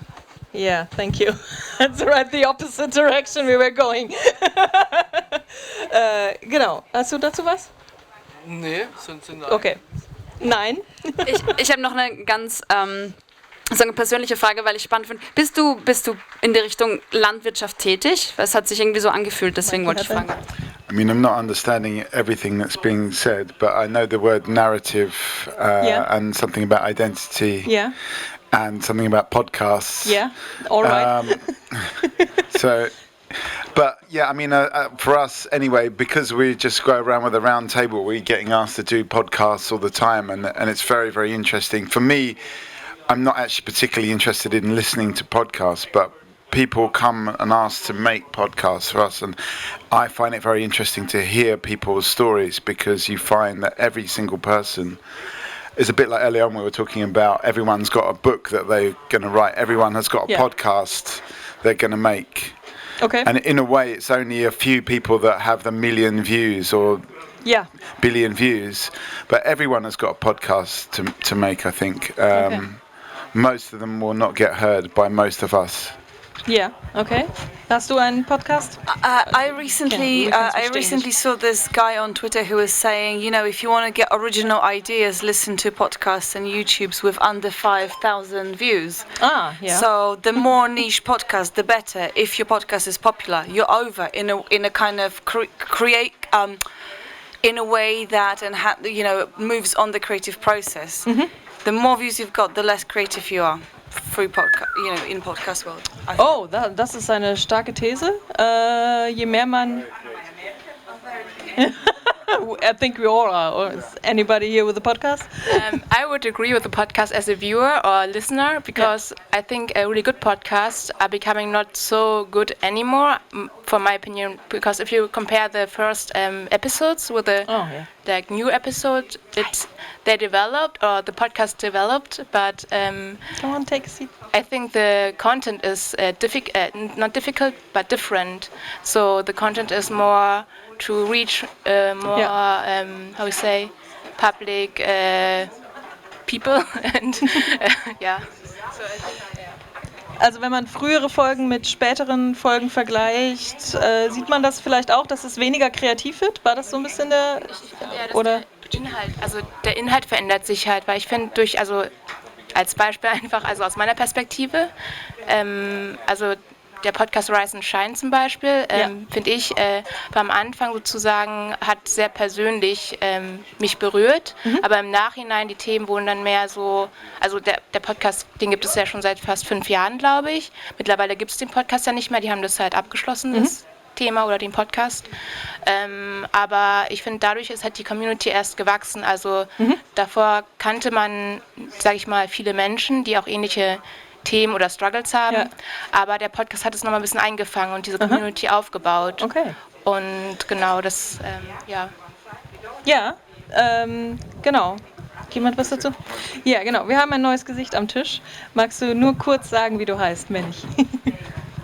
Yeah, thank you. That's right, the opposite direction we were going. Genau. Hast du dazu was? Nee, sind nein. Okay. Nein? Ich habe noch eine ganz so eine persönliche Frage, weil ich spannend finde. Bist du in die Richtung Landwirtschaft tätig? Es hat sich irgendwie so angefühlt, deswegen wollte ich fragen. I mean, I'm not understanding everything that's being said, but I know the word narrative and something about identity. Yeah. And something about podcasts. Yeah, all right. But yeah, I mean, for us anyway, because we just go around with a round table, we're getting asked to do podcasts all the time, and it's very, very interesting. For me, I'm not actually particularly interested in listening to podcasts, but people come and ask to make podcasts for us, and I find it very interesting to hear people's stories, because you find that every single person is a bit like earlier on we were talking about, everyone's got a book that they're going to write, everyone has got a podcast they're going to make. Okay. And in a way, it's only a few people that have the million views or billion views, but everyone has got a podcast to make, I think. Most of them will not get heard by most of us. Yeah, okay. Hast du einen Podcast? I recently saw this guy on Twitter who was saying, you know, if you want to get original ideas, listen to podcasts and YouTubes with under 5,000 views. So the more niche podcast, the better. If your podcast is popular, you're over in a kind of create in a way that moves on the creative process. Mm-hmm. The more views you've got, the less creative you are. Through podcast, in podcast world. Oh, das ist eine starke These. Je mehr man I think we all are. Or is anybody here with a podcast? I would agree with the podcast as a viewer or listener, because I think really good podcasts are becoming not so good anymore, for my opinion. Because if you compare the first episodes with the new episode, they developed, or the podcast developed, but come on, take a seat. I think the content is not difficult, but different. So the content is more to reach more, how we say, public people. And Also wenn man frühere Folgen mit späteren Folgen vergleicht, sieht man das vielleicht auch, dass es weniger kreativ wird? War das so ein bisschen der... oder? Inhalt, also der Inhalt verändert sich halt, weil ich finde als Beispiel einfach, also aus meiner Perspektive, also der Podcast Rise and Shine zum Beispiel, finde ich, war am Anfang sozusagen, hat sehr persönlich mich berührt, aber im Nachhinein die Themen wurden dann mehr so, also der Podcast, den gibt es ja schon seit fast 5 Jahren, glaube ich. Mittlerweile gibt es den Podcast ja nicht mehr, die haben das halt abgeschlossen, das Thema oder den Podcast. Aber ich finde, dadurch ist halt die Community erst gewachsen. Also davor kannte man, sage ich mal, viele Menschen, die auch ähnliche Themen oder Struggles haben. Ja. Aber der Podcast hat es nochmal ein bisschen eingefangen und diese Community aufgebaut. Okay. Und genau, das, genau. Jemand was dazu? Ja, genau. Wir haben ein neues Gesicht am Tisch. Magst du nur kurz sagen, wie du heißt, männlich?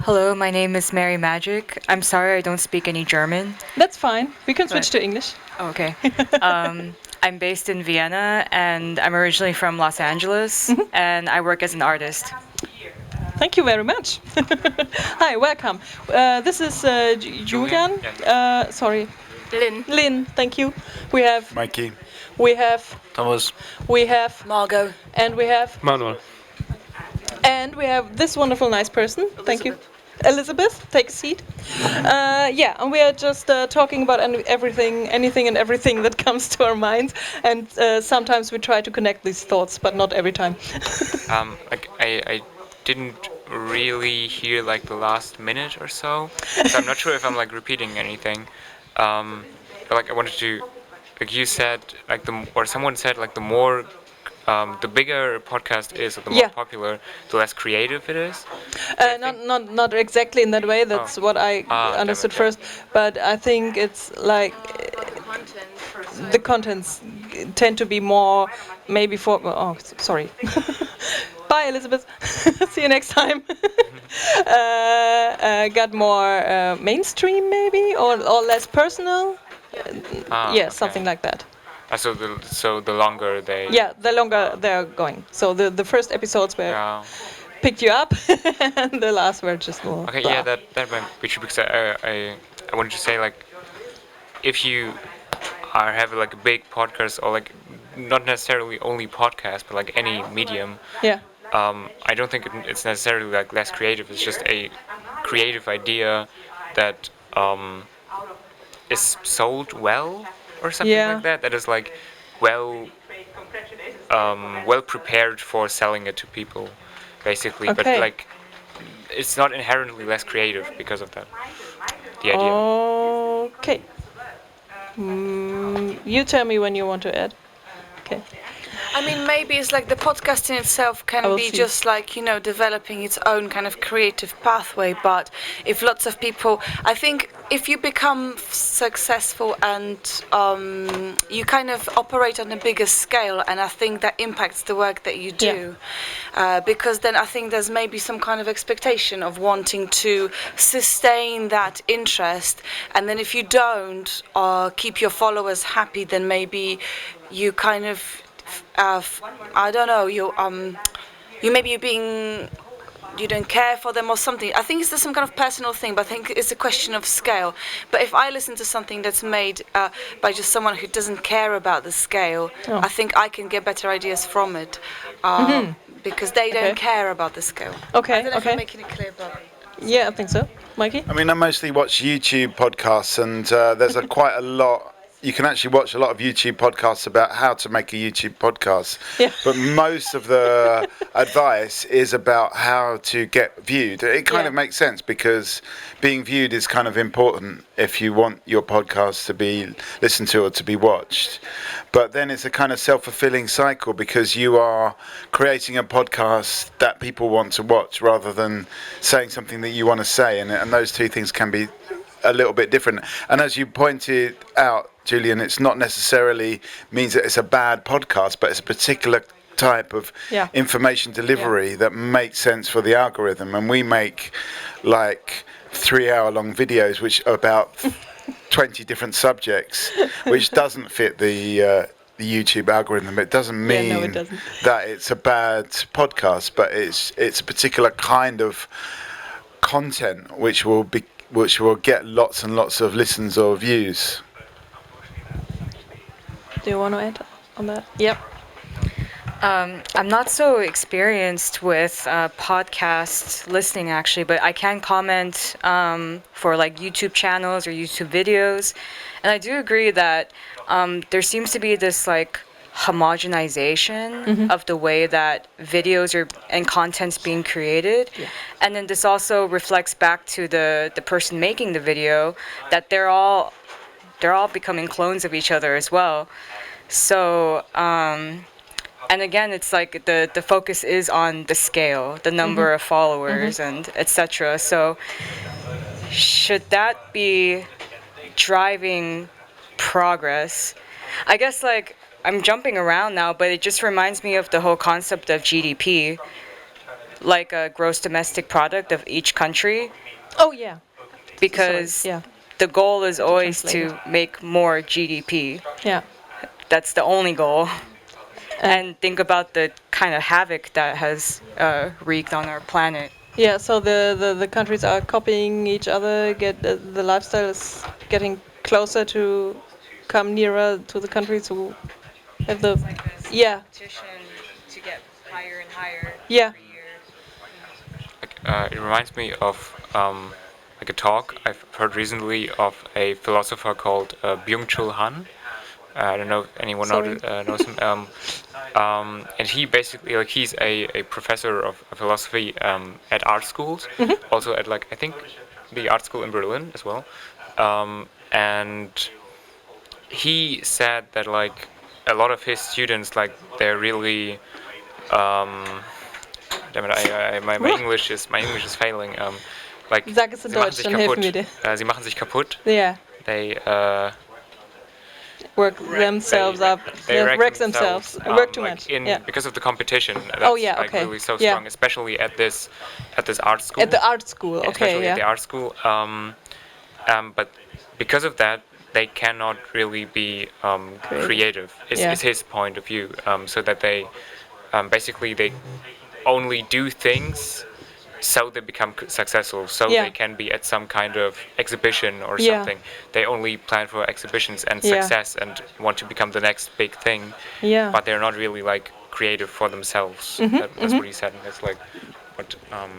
Hello, my name is Mary Magic. I'm sorry I don't speak any German. That's fine. We can switch to English. Okay. I'm based in Vienna and I'm originally from Los Angeles and I work as an artist. Thank you very much. Hi, welcome. This is Julian. Sorry. Lynn, thank you. We have Mikey. We have Thomas. We have Margot. And we have Manuel. And we have this wonderful, nice person. Thank you. Elizabeth, take a seat. And we are just talking about anything and everything that comes to our minds. And sometimes we try to connect these thoughts, but not every time. I didn't really hear like the last minute or so. So I'm not sure if I'm like repeating anything. But like I wanted to, like you said, like or someone said, like the more, the bigger a podcast is, or the more popular, the less creative it is. Not exactly in that way. That's what I understood first. But I think it's like the contents tend to be more maybe for. Oh, sorry. Bye, Elizabeth. See you next time. Got more mainstream maybe, or less personal. Something like that. So the longer they... Yeah, the longer they're going. So the first episodes were picked you up, and the last were just more... Okay, blah. yeah, that might be true, because I wanted to say, like, if you have like a big podcast, or like not necessarily only podcast, but like any medium, I don't think it's necessarily like less creative. It's just a creative idea that is sold well, or something like that. That is like well prepared for selling it to people, basically. Okay. But like, it's not inherently less creative because of that. The idea. Okay. You tell me when you want to add. Okay. I mean, maybe it's like the podcast in itself can be just like, you know, developing its own kind of creative pathway. But if lots of people, I think if you become successful and you kind of operate on a bigger scale, and I think that impacts the work that you do. Because then I think there's maybe some kind of expectation of wanting to sustain that interest. And then if you don't keep your followers happy, then maybe you kind of... I don't know, you maybe you don't care for them or something. I think it's just some kind of personal thing, but I think it's a question of scale. But if I listen to something that's made by just someone who doesn't care about the scale, I think I can get better ideas from it, because they don't care about the scale. Okay, I don't know if I'm making it clear, but... Yeah, I think so. Mikey? I mean, I mostly watch YouTube podcasts, and there's quite a lot. You can actually watch a lot of YouTube podcasts about how to make a YouTube podcast. Yeah. But most of the advice is about how to get viewed. It kind of makes sense, because being viewed is kind of important if you want your podcast to be listened to or to be watched. But then it's a kind of self-fulfilling cycle, because you are creating a podcast that people want to watch rather than saying something that you want to say. And those two things can be a little bit different. And as you pointed out, Julian, it's not necessarily means that it's a bad podcast, but it's a particular type of information delivery that makes sense for the algorithm. And we make like 3-hour-long videos which are about 20 different subjects, which doesn't fit the YouTube algorithm. It doesn't mean that it's a bad podcast, but it's a particular kind of content which will get lots and lots of listens or views. Do you want to add on that? Yep. I'm not so experienced with podcast listening, actually, but I can comment for like YouTube channels or YouTube videos. And I do agree that there seems to be this like homogenization of the way that videos and content's being created. And then this also reflects back to the person making the video, that they're all becoming clones of each other as well. So and again, it's like the focus is on the scale, the number of followers, and etc. So should that be driving progress? I guess like I'm jumping around now, but it just reminds me of the whole concept of GDP, like a gross domestic product of each country. Oh yeah. Because the goal is always to make more GDP. Yeah. That's the only goal. And think about the kind of havoc that has wreaked on our planet. Yeah, so the countries are copying each other. The lifestyle is getting closer to come nearer to the countries who have the competition to get higher and higher. Yeah. It reminds me of like a talk I've heard recently of a philosopher called Byung-Chul Han, I don't know if anyone knows him. And he basically, like, he's a professor of philosophy at art schools, also at, like, I think the art school in Berlin as well. And he said that, like, a lot of his students, like, they're really damn it, my English is failing. Like, Sag es in Deutsch, dann helfen wir dir. Sie machen sich kaputt. Yeah. They work themselves up. They wreck themselves. Work too much. Because of the competition. That's like really so strong, especially at this art school. At the art school, okay, especially at the art school. But because of that, they cannot really be creative. Is his point of view. So that they basically they only do things so they become successful, so they can be at some kind of exhibition or something. They only plan for exhibitions and success and want to become the next big thing. But they're not really like creative for themselves. That's what he said. And that's like what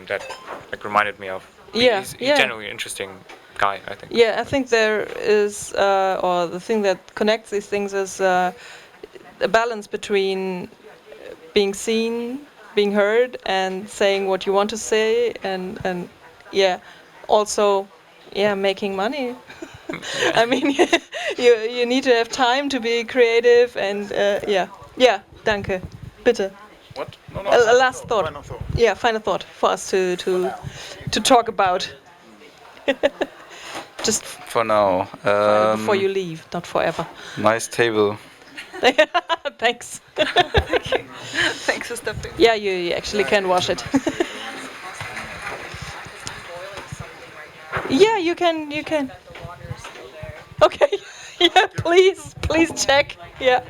that like reminded me of. He's generally an interesting guy, I think. Yeah, I think there is, or the thing that connects these things is a balance between being seen, being heard, and saying what you want to say, and also making money. I mean, you need to have time to be creative, and danke, bitte. What? A last thought. Final thought. Yeah, final thought for us to talk about. Just for now. Before you leave, not forever. Nice table. Thanks. Thank you. Thanks for stepping. Yeah, you actually can wash it. Yeah, you can. Okay. Yeah, please check. Yeah.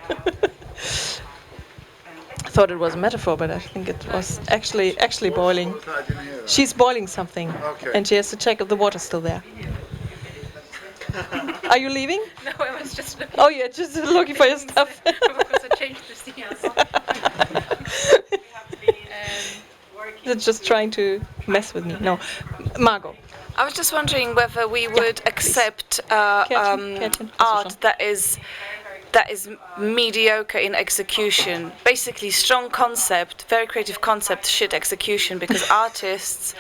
I thought it was a metaphor, but I think it was actually boiling. She's boiling something, and she has to check if the water's still there. Are you leaving? No, I was just looking. Oh, you're just looking for your stuff. Because I changed the seats. They're just trying to mess with me. No. Margot. I was just wondering whether we would accept art that is mediocre in execution. Basically, strong concept, very creative concept, shit execution. Because artists,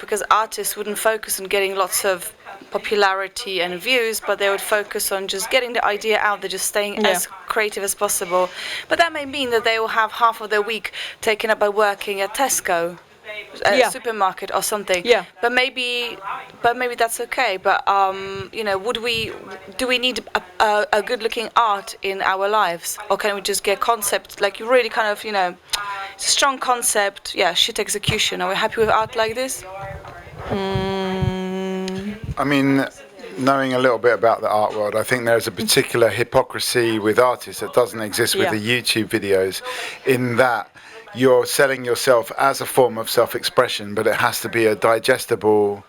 because artists wouldn't focus on getting lots of popularity and views, but they would focus on just getting the idea out there, just staying as creative as possible. But that may mean that they will have half of their week taken up by working at Tesco, a supermarket or something. Yeah. But maybe that's okay. But do we need a good-looking art in our lives, or can we just get concept like really kind of strong concept? Yeah, shit execution. Are we happy with art like this? I mean, knowing a little bit about the art world, I think there's a particular hypocrisy with artists that doesn't exist with the YouTube videos, in that you're selling yourself as a form of self-expression, but it has to be a digestible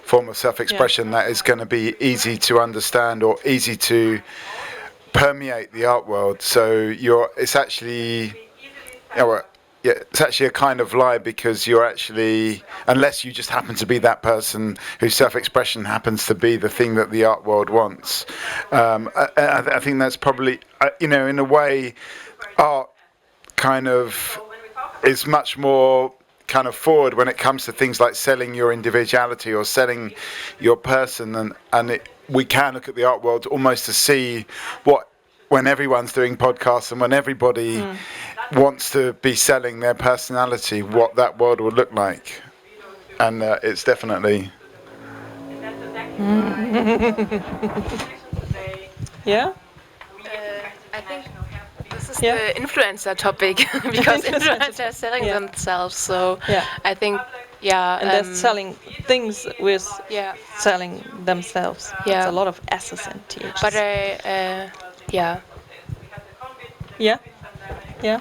form of self-expression that is going to be easy to understand or easy to permeate the art world. So it's actually a kind of lie, because you're actually, unless you just happen to be that person whose self-expression happens to be the thing that the art world wants. I think that's probably, in a way, art kind of is much more kind of forward when it comes to things like selling your individuality or selling your person, and we can look at the art world almost to see when everyone's doing podcasts and when everybody wants to be selling their personality, what that world would look like. And it's definitely... Yeah? I think this is the influencer topic, because influencers are selling themselves, so I think, and they're selling things with selling themselves. Yeah. It's a lot of S's and T's. But Yeah. Well,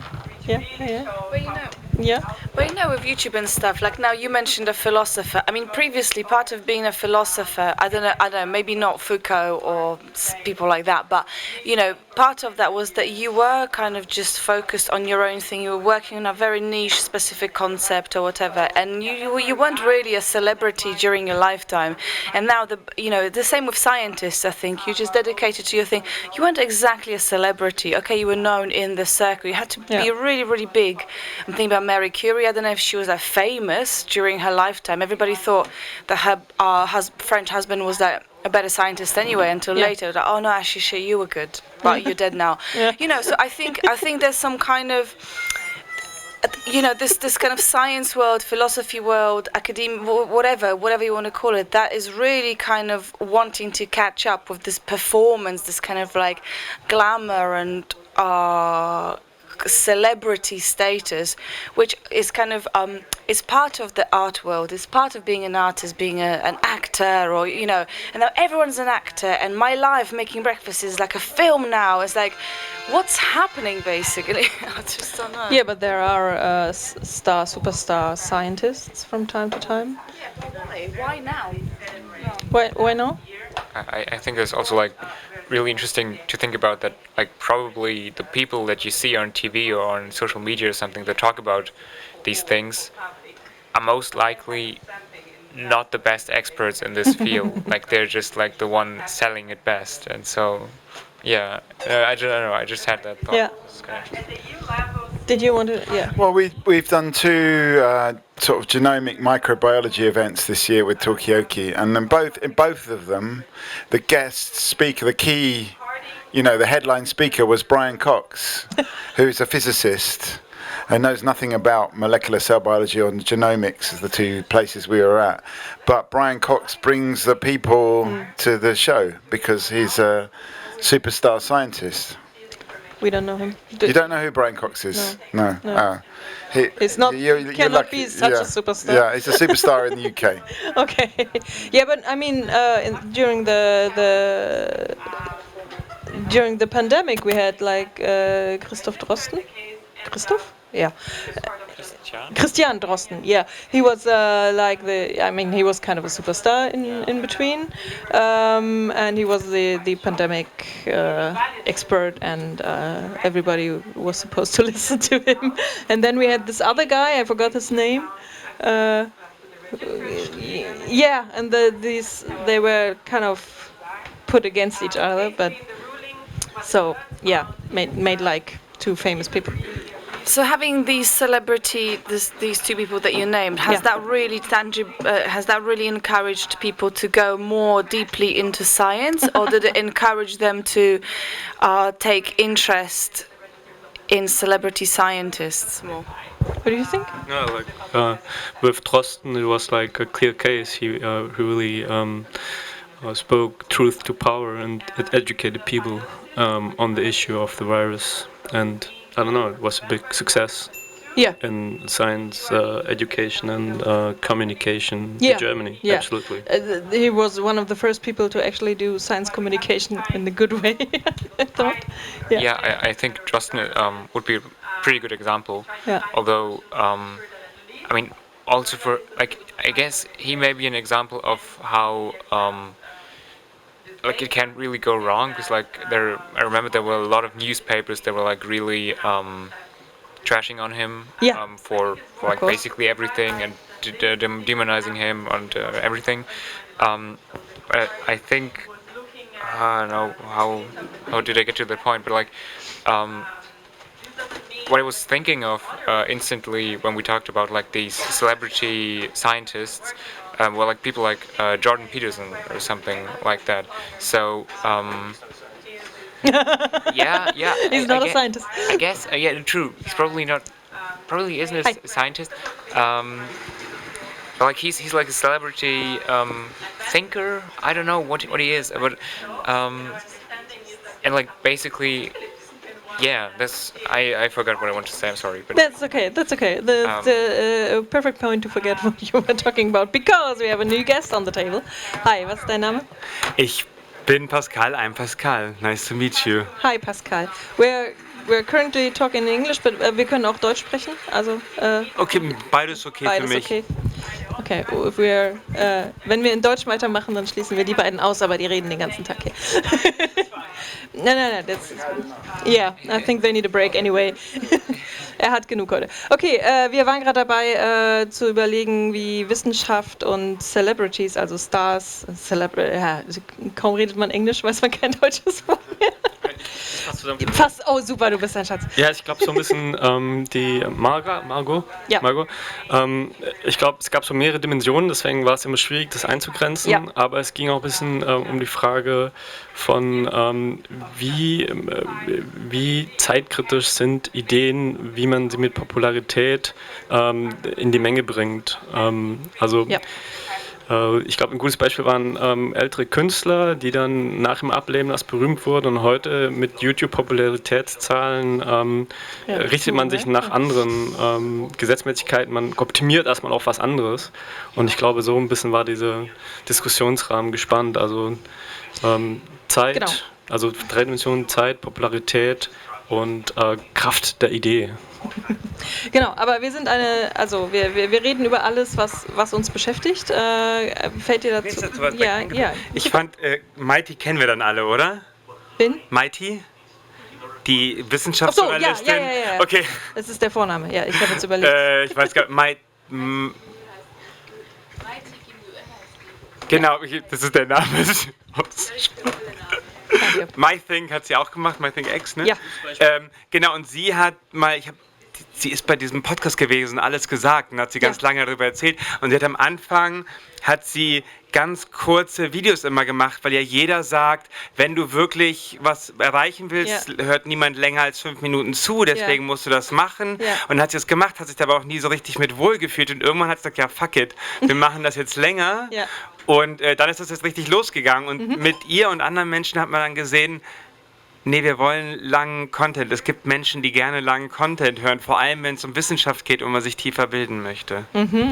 Yeah. Well, with YouTube and stuff, like now you mentioned a philosopher. I mean, previously, part of being a philosopher, I don't know, maybe not Foucault or people like that, but, part of that was that you were kind of just focused on your own thing. You were working on a very niche, specific concept or whatever, and you weren't really a celebrity during your lifetime. And now, the same with scientists, I think. You just dedicated to your thing. You weren't exactly a celebrity. Okay, you were known in the circle. You had to be really, really big. I'm thinking about Marie Curie. I don't know if she was that famous during her lifetime. Everybody thought that her French husband was a better scientist anyway, until later. Like, oh no, actually, shit, you were good, but you're dead now. So I think there's some kind of, this kind of science world, philosophy world, academia, whatever you want to call it, that is really kind of wanting to catch up with this performance, this kind of like glamour and celebrity status, which is kind of is part of the art world. It's part of being an artist, being an actor, or and now everyone's an actor. And my life making breakfast is like a film now. It's like, what's happening basically? I just don't know. Yeah, but there are superstar scientists from time to time. Really? Why now? Why not? I think it's also like really interesting to think about that, like probably the people that you see on TV or on social media or something that talk about these things are most likely not the best experts in this field. Like they're just like the one selling it best. And so, I don't know, I just had that thought. Yeah. Did you want to? Yeah. Well, we've done two sort of genomic microbiology events this year with Talkaoke, and then in both of them, the guest speaker, the key, the headline speaker was Brian Cox, who's a physicist and knows nothing about molecular cell biology or genomics, as the two places we were at. But Brian Cox brings the people to the show because he's a superstar scientist. We don't know him. You don't know who Brian Cox is? No. It's not. Cannot be such a superstar. Yeah, he's a superstar in the UK. Okay. Yeah, but I mean, during the pandemic, we had like Christoph Drosten. Christoph? Yeah. Christian Drosten, yeah. He was he was kind of a superstar in between. And he was the pandemic expert, and everybody was supposed to listen to him. And then we had this other guy, I forgot his name. And they were kind of put against each other, but so, made like two famous people. So having these these two people that you named, has that really has that really encouraged people to go more deeply into science, or did it encourage them to take interest in celebrity scientists more? What do you think? Yeah, like with Drosten, it was like a clear case. He really spoke truth to power, and it educated people on the issue of the virus. And I don't know, it was a big success. Yeah. In science education and communication in Germany. Yeah. Absolutely. He was one of the first people to actually do science communication in the good way, I thought. Yeah, I think Drosten would be a pretty good example. Yeah. Although, I mean, also for, like, I guess he may be an example of how like it can't really go wrong, because like I remember there were a lot of newspapers that were like really trashing on him for like basically everything, and demonizing him and everything. I think I don't know how did I get to that point, but like what I was thinking of instantly when we talked about like these celebrity scientists, well, like people like Jordan Peterson or something like that. So, yeah. He's not a scientist. I guess, yeah, true. He's probably isn't a scientist. But like he's like a celebrity thinker. I don't know what he is, but and like basically. Yeah, I forgot what I wanted to say, I'm sorry. But that's okay. The perfect point to forget what you were talking about, because we have a new guest on the table. Hi, was ist dein Name? Ich bin Pascal, I'm Pascal. Nice to meet you. Hi, Pascal. We're we're currently talking in English, but wir können auch Deutsch sprechen. Also, okay, beides okay für mich. Okay. Okay, if wenn wir in Deutsch weitermachen, dann schließen wir die beiden aus, aber die reden den ganzen Tag hier. Nein, yeah, I think they need a break anyway. Er hat genug heute. Okay, wir waren gerade dabei zu überlegen, wie Wissenschaft und Celebrities, also Stars, kaum redet man Englisch, weiß man kein deutsches Wort mehr. Fast, oh super, du bist ein Schatz. Ja, ich glaube so ein bisschen die Margot. Ja. Margot. Ich glaube, es gab so mehrere Dimensionen, deswegen war es immer schwierig, das einzugrenzen. Ja. Aber es ging auch ein bisschen um die Frage von, wie zeitkritisch sind Ideen, wie man sie mit Popularität in die Menge bringt. Ich glaube, ein gutes Beispiel waren ältere Künstler, die dann nach dem Ableben erst berühmt wurden und heute mit YouTube-Popularitätszahlen richtet man sich nach anderen Gesetzmäßigkeiten, man optimiert erstmal auf was anderes. Und ich glaube, so ein bisschen war dieser Diskussionsrahmen gespannt. Also Zeit, genau. Also 3 Dimensionen, Zeit, Popularität und Kraft der Idee. Genau, aber wir sind wir reden über alles, was uns beschäftigt. Fällt dir dazu? Ja. Ich fand, Mighty kennen wir dann alle, oder? Bin? Mighty? Die Wissenschaftsjournalistin? Ach so, ja. Okay. Das ist der Vorname, ja, ich habe jetzt überlegt. Ich weiß gar nicht, genau, das ist der Name. My Thing hat sie auch gemacht, My Thing X, ne? Ja. Genau, und sie hat mal, sie ist bei diesem Podcast gewesen, alles gesagt und hat sie ganz lange darüber erzählt. Und sie hat am Anfang, ganz kurze Videos immer gemacht, weil ja jeder sagt, wenn du wirklich was erreichen willst, hört niemand länger als 5 Minuten zu, deswegen musst du das machen. Ja. Und dann hat sie das gemacht, hat sich aber auch nie so richtig mit wohlgefühlt und irgendwann hat sie gesagt, ja fuck it, wir machen das jetzt länger. Ja. Und dann ist das jetzt richtig losgegangen und mit ihr und anderen Menschen hat man dann gesehen, nee, wir wollen langen Content. Es gibt Menschen, die gerne langen Content hören, vor allem wenn es um Wissenschaft geht und man sich tiefer bilden möchte. Mhm.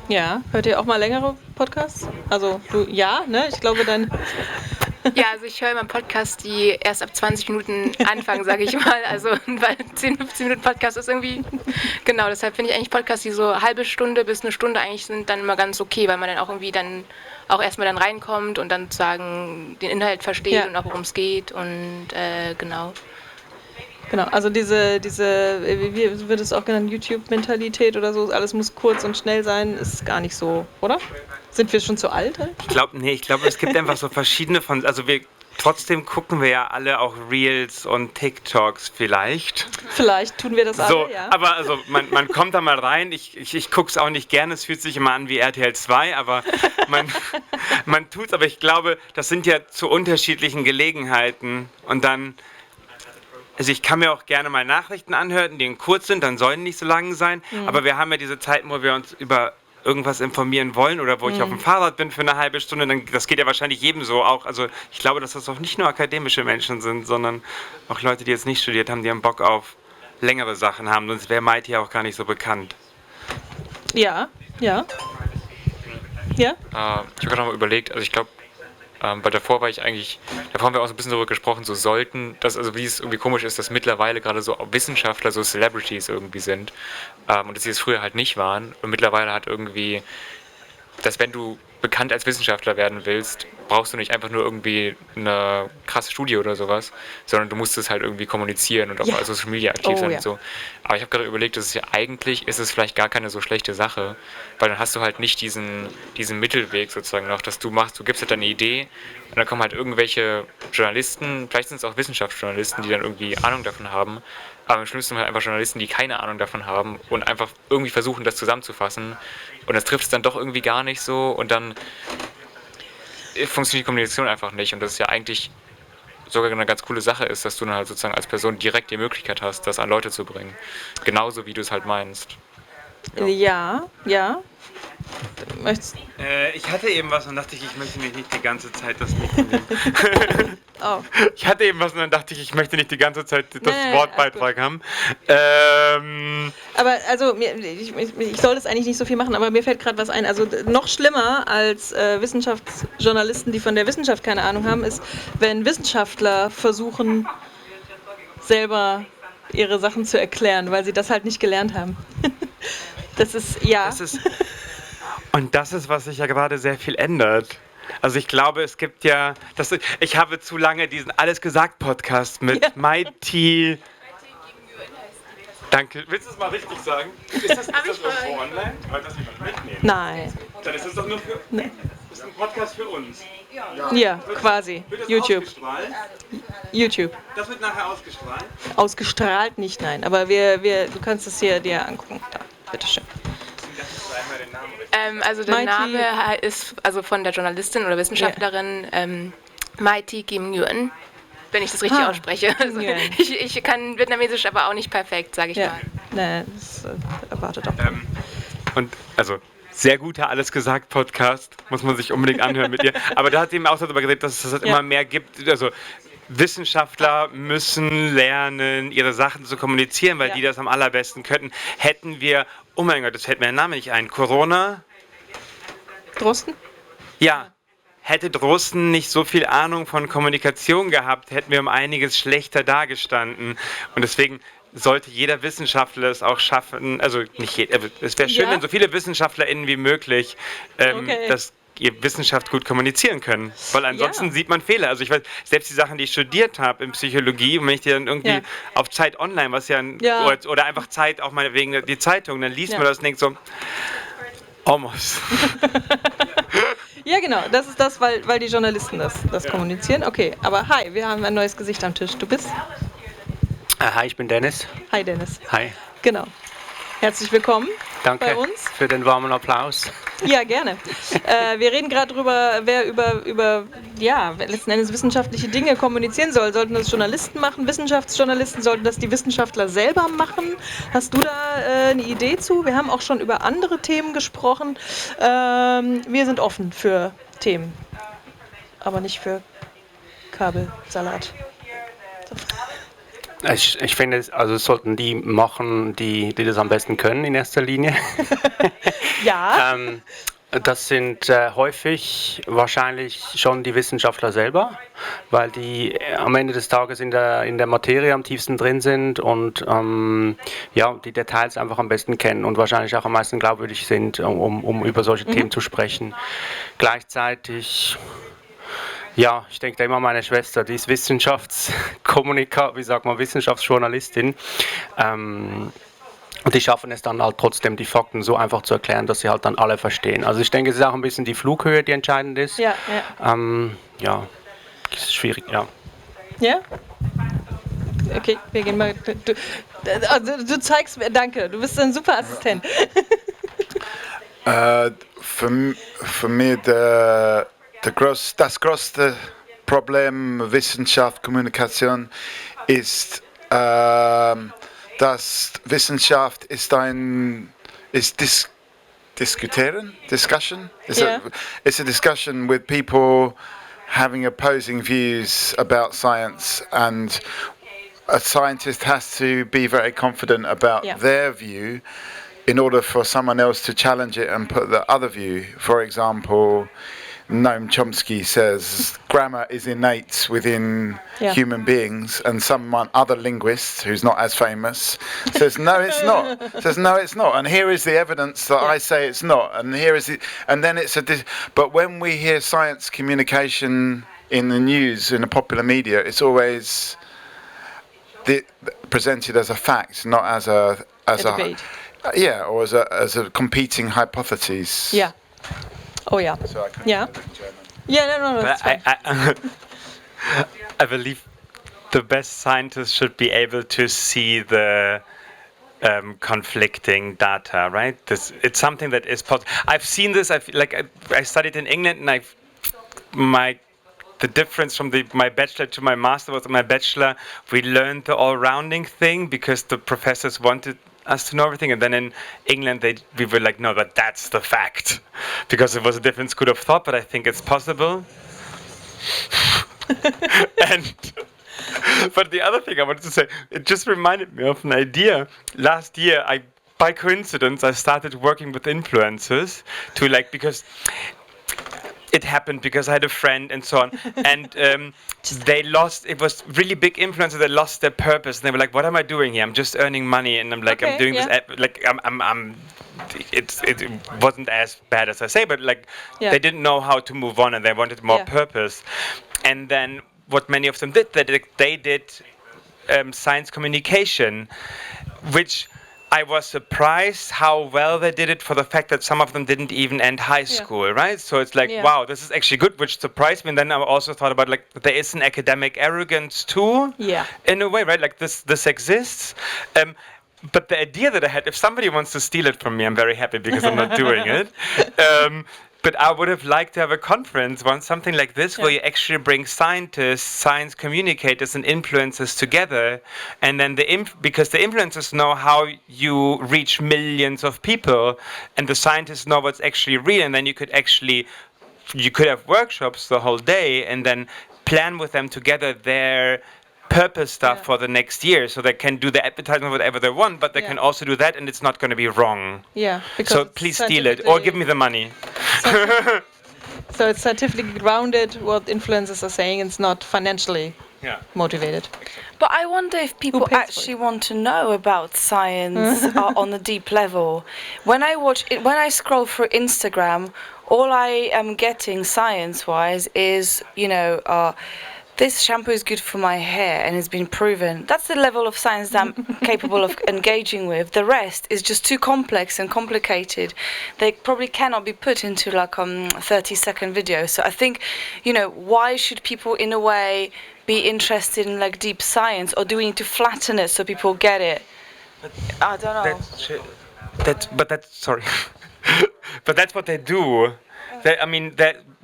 Ja, hört ihr auch mal längere Podcasts? Also du, ne? Ich glaube dann... Ja, also ich höre immer Podcasts, die erst ab 20 Minuten anfangen, sage ich mal. Also weil 10, 15 Minuten Podcast ist irgendwie... Genau, deshalb finde ich eigentlich Podcasts, die so halbe Stunde bis eine Stunde eigentlich sind, dann immer ganz okay, weil man dann auch irgendwie dann auch erstmal dann reinkommt und dann sozusagen den Inhalt versteht und auch worum es geht und genau. Genau, also diese, wie wird es auch genannt, YouTube-Mentalität oder so, alles muss kurz und schnell sein, ist gar nicht so, oder? Sind wir schon zu alt? Ich glaube, es gibt einfach so verschiedene trotzdem gucken wir ja alle auch Reels und TikToks vielleicht. Vielleicht tun wir das alle, ja. Aber also man kommt da mal rein, ich gucke es auch nicht gerne, es fühlt sich immer an wie RTL 2, aber man tut es, aber ich glaube, das sind ja zu unterschiedlichen Gelegenheiten und dann, also ich kann mir auch gerne mal Nachrichten anhören, die kurz sind, dann sollen nicht so lang sein, aber wir haben ja diese Zeiten, wo wir uns über irgendwas informieren wollen oder wo ich auf dem Fahrrad bin für eine halbe Stunde, das geht ja wahrscheinlich jedem so auch. Also ich glaube, dass das auch nicht nur akademische Menschen sind, sondern auch Leute, die jetzt nicht studiert haben, die haben Bock auf längere Sachen haben, sonst wäre Mighty ja auch gar nicht so bekannt. Ja. Ich habe gerade noch mal überlegt, also ich glaube, weil davor haben wir auch so ein bisschen darüber gesprochen, also wie es irgendwie komisch ist, dass mittlerweile gerade so Wissenschaftler so Celebrities irgendwie sind und dass sie es früher halt nicht waren und mittlerweile hat irgendwie, dass wenn du bekannt als Wissenschaftler werden willst, brauchst du nicht einfach nur irgendwie eine krasse Studie oder sowas, sondern du musst es halt irgendwie kommunizieren und auch auf Social Media aktiv sein und so. Aber ich habe gerade überlegt, dass ist es vielleicht gar keine so schlechte Sache, weil dann hast du halt nicht diesen Mittelweg sozusagen noch, dass du gibst halt deine Idee und dann kommen halt irgendwelche Journalisten, vielleicht sind es auch Wissenschaftsjournalisten, die dann irgendwie Ahnung davon haben, aber im schlimmsten Fall einfach Journalisten, die keine Ahnung davon haben und einfach irgendwie versuchen, das zusammenzufassen und das trifft es dann doch irgendwie gar nicht so und dann funktioniert die Kommunikation einfach nicht und das ist ja eigentlich sogar eine ganz coole Sache ist, dass du dann halt sozusagen als Person direkt die Möglichkeit hast, das an Leute zu bringen. Genauso wie du es halt meinst. Ja. Ich hatte eben was und dachte ich möchte nicht die ganze Zeit das Mikro nehmen. Ich hatte eben was und dann dachte ich möchte nicht die ganze Zeit das Wortbeitrag haben. Aber also, ich soll das eigentlich nicht so viel machen, aber mir fällt gerade was ein. Also noch schlimmer als Wissenschaftsjournalisten, die von der Wissenschaft keine Ahnung haben, ist, wenn Wissenschaftler versuchen, selber ihre Sachen zu erklären, weil sie das halt nicht gelernt haben. Das ist, Und das ist, was sich ja gerade sehr viel ändert. Also ich glaube, es gibt ja, ich habe zu lange diesen Alles gesagt Podcast mit Mighty. Danke. Willst du es mal richtig sagen? Ist das irgendwo online? Wollt das jemand mitnehmen? Nein. Dann ist es doch nur für... Das ist ein Podcast für uns. Ja, quasi. Wird das YouTube. ausgestrahlt? YouTube. Das wird nachher ausgestrahlt? Ausgestrahlt nicht, nein. Aber du kannst es hier dir angucken. Da, bitteschön. Also der Name ist also von der Journalistin oder Wissenschaftlerin Mighty Kim Nguyen, wenn ich das richtig ausspreche. Also ich kann Vietnamesisch aber auch nicht perfekt, sage ich mal. Nein, das erwartet auch. Und also sehr guter Alles gesagt Podcast, muss man sich unbedingt anhören mit ihr. Aber da hat sie eben auch darüber geredet, dass es das immer mehr gibt. Also Wissenschaftler müssen lernen, ihre Sachen zu kommunizieren, weil die das am allerbesten könnten. Hätten wir, oh mein Gott, das fällt mir der Name nicht ein, Corona? Drosten? Ja. Hätte Drosten nicht so viel Ahnung von Kommunikation gehabt, hätten wir um einiges schlechter dagestanden. Und deswegen sollte jeder Wissenschaftler es auch schaffen, also nicht jeder, es wäre schön, wenn so viele WissenschaftlerInnen wie möglich das ihr Wissenschaft gut kommunizieren können. Weil ansonsten sieht man Fehler. Also ich weiß, selbst die Sachen, die ich studiert habe in Psychologie, und wenn ich die dann irgendwie auf Zeit online, was oder einfach Zeit, auch mal wegen die Zeitung, dann liest man das und denkt so, almost. Ja, genau, das ist das, weil die Journalisten das kommunizieren. Okay, aber hi, wir haben ein neues Gesicht am Tisch. Du bist? Hi, ich bin Dennis. Hi, Dennis. Hi. Genau. Herzlich willkommen bei uns. Danke für den warmen Applaus. Ja, gerne. Wir reden gerade drüber, wer über letzten Endes wissenschaftliche Dinge kommunizieren soll. Sollten das Journalisten machen, Wissenschaftsjournalisten, sollten das die Wissenschaftler selber machen? Hast du da eine Idee zu? Wir haben auch schon über andere Themen gesprochen. Wir sind offen für Themen, aber nicht für Kabelsalat. So. Ich finde, also sollten die machen, die das am besten können in erster Linie. Ja. Das sind häufig wahrscheinlich schon die Wissenschaftler selber, weil die am Ende des Tages in der Materie am tiefsten drin sind und die Details einfach am besten kennen und wahrscheinlich auch am meisten glaubwürdig sind, um über solche Themen zu sprechen. Gleichzeitig... Ja, ich denke da immer an meine Schwester, die ist Wissenschaftsjournalistin. Und die schaffen es dann halt trotzdem, die Fakten so einfach zu erklären, dass sie halt dann alle verstehen. Also ich denke, es ist auch ein bisschen die Flughöhe, die entscheidend ist. Ja. Ist schwierig, ja. Ja? Okay, wir gehen mal. Du zeigst mir, danke, du bist ein super Assistent. Für mich das größte Problem Wissenschaft, Kommunikation ist, dass Wissenschaft ist discussion. It's a discussion with people having opposing views about science, and a scientist has to be very confident about their view in order for someone else to challenge it and put the other view. For example, Noam Chomsky says grammar is innate within human beings, and other linguist who's not as famous says no, it's not. Says no, it's not. And here is the evidence that I say it's not. And here is and then it's but when we hear science communication in the news, in the popular media, it's always presented as a fact, not as a debate. Or as a competing hypotheses. Yeah. Oh yeah. So No. That's fine. I believe the best scientists should be able to see the conflicting data, right? It's something that is possible. I've seen this. I studied in England, and the difference from my bachelor to my master was in my bachelor, we learned the all-rounding thing because the professors wanted us to know everything, and then in England we were like, no, but that's the fact, because it was a different school of thought, but I think it's possible. But the other thing I wanted to say, it just reminded me of an idea. Last year, by coincidence, I started working with influencers because it happened because I had a friend and so on. And they lost, it was really big influencers that lost their purpose. And they were like, what am I doing here? I'm just earning money. And I'm like, I'm doing this, like, it wasn't as bad as I say, but like, they didn't know how to move on and they wanted more purpose. And then what many of them did, they did science communication, which I was surprised how well they did it for the fact that some of them didn't even end high school, right? So it's like, wow, this is actually good, which surprised me. And then I also thought about, like, there is an academic arrogance too, in a way, right? Like, this exists. But the idea that I had, if somebody wants to steal it from me, I'm very happy because I'm not doing it. But I would have liked to have a conference, something like this, where you actually bring scientists, science communicators, and influencers together, and then because the influencers know how you reach millions of people, and the scientists know what's actually real, and then you could have workshops the whole day, and then plan with them together their purpose stuff for the next year, so they can do the advertisement whatever they want, but they can also do that, and it's not going to be wrong. So please steal it or give me the money. So it's scientifically grounded. What influencers are saying, it's not financially motivated. But I wonder if people actually want to know about science on a deep level. When I scroll through Instagram, all I am getting science-wise is, this shampoo is good for my hair and it's been proven. That's the level of science that I'm capable of engaging with. The rest is just too complex and complicated. They probably cannot be put into like 30-second video. So I think, why should people in a way be interested in like deep science, or do we need to flatten it so people get it? I don't know. But that's what they do.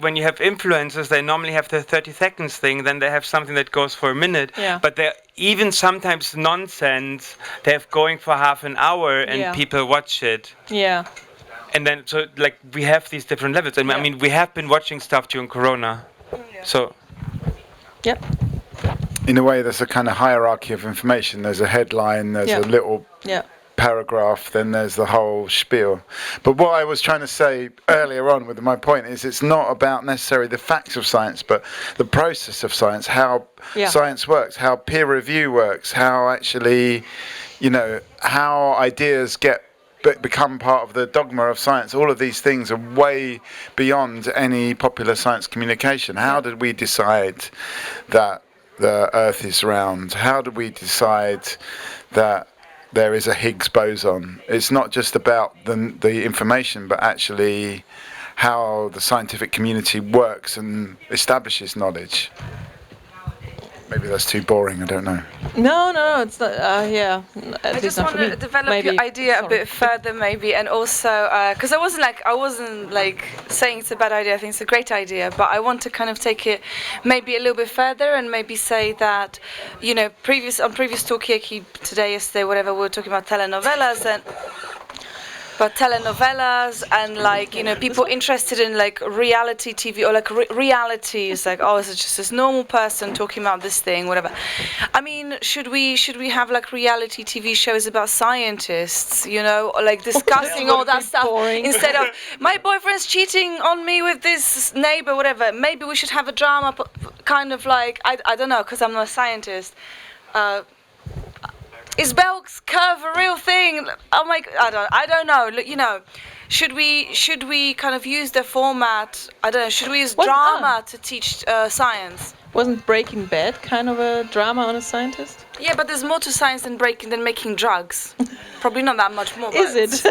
When you have influencers, they normally have the 30 seconds thing, then they have something that goes for a minute. But they're even sometimes nonsense, they have going for half an hour and people watch it. And then, so like, we have these different levels. I mean, we have been watching stuff during Corona. So. In a way, there's a kind of hierarchy of information. There's a headline, there's a little paragraph, then there's the whole spiel. But what I was trying to say earlier on with my point is, it's not about necessarily the facts of science, but the process of science, how science works, how peer review works, how actually, how ideas become part of the dogma of science. All of these things are way beyond any popular science communication. How did we decide that the Earth is round? How do we decide that there is a Higgs boson? It's not just about the information, but actually how the scientific community works and establishes knowledge. Maybe that's too boring, I don't know. No, it's not, I just want to develop your idea a bit further, maybe, and also, because I wasn't saying it's a bad idea, I think it's a great idea, but I want to kind of take it maybe a little bit further and maybe say that, on previous Talkaoke, today, yesterday, whatever, we were talking about telenovelas and people interested in like reality TV or like reality is like, oh, it's just this normal person talking about this thing, whatever. I mean, should we have like reality TV shows about scientists, or like discussing all that stuff instead of my boyfriend's cheating on me with this neighbor, whatever. Maybe we should have a drama kind of like, I don't know, because I'm not a scientist. Is Bell's curve a real thing? Oh my! I don't know. Should we kind of use the format? I don't know. Should we use drama to teach science? Wasn't Breaking Bad kind of a drama on a scientist? Yeah, but there's more to science than making drugs. Probably not that much more. Is it?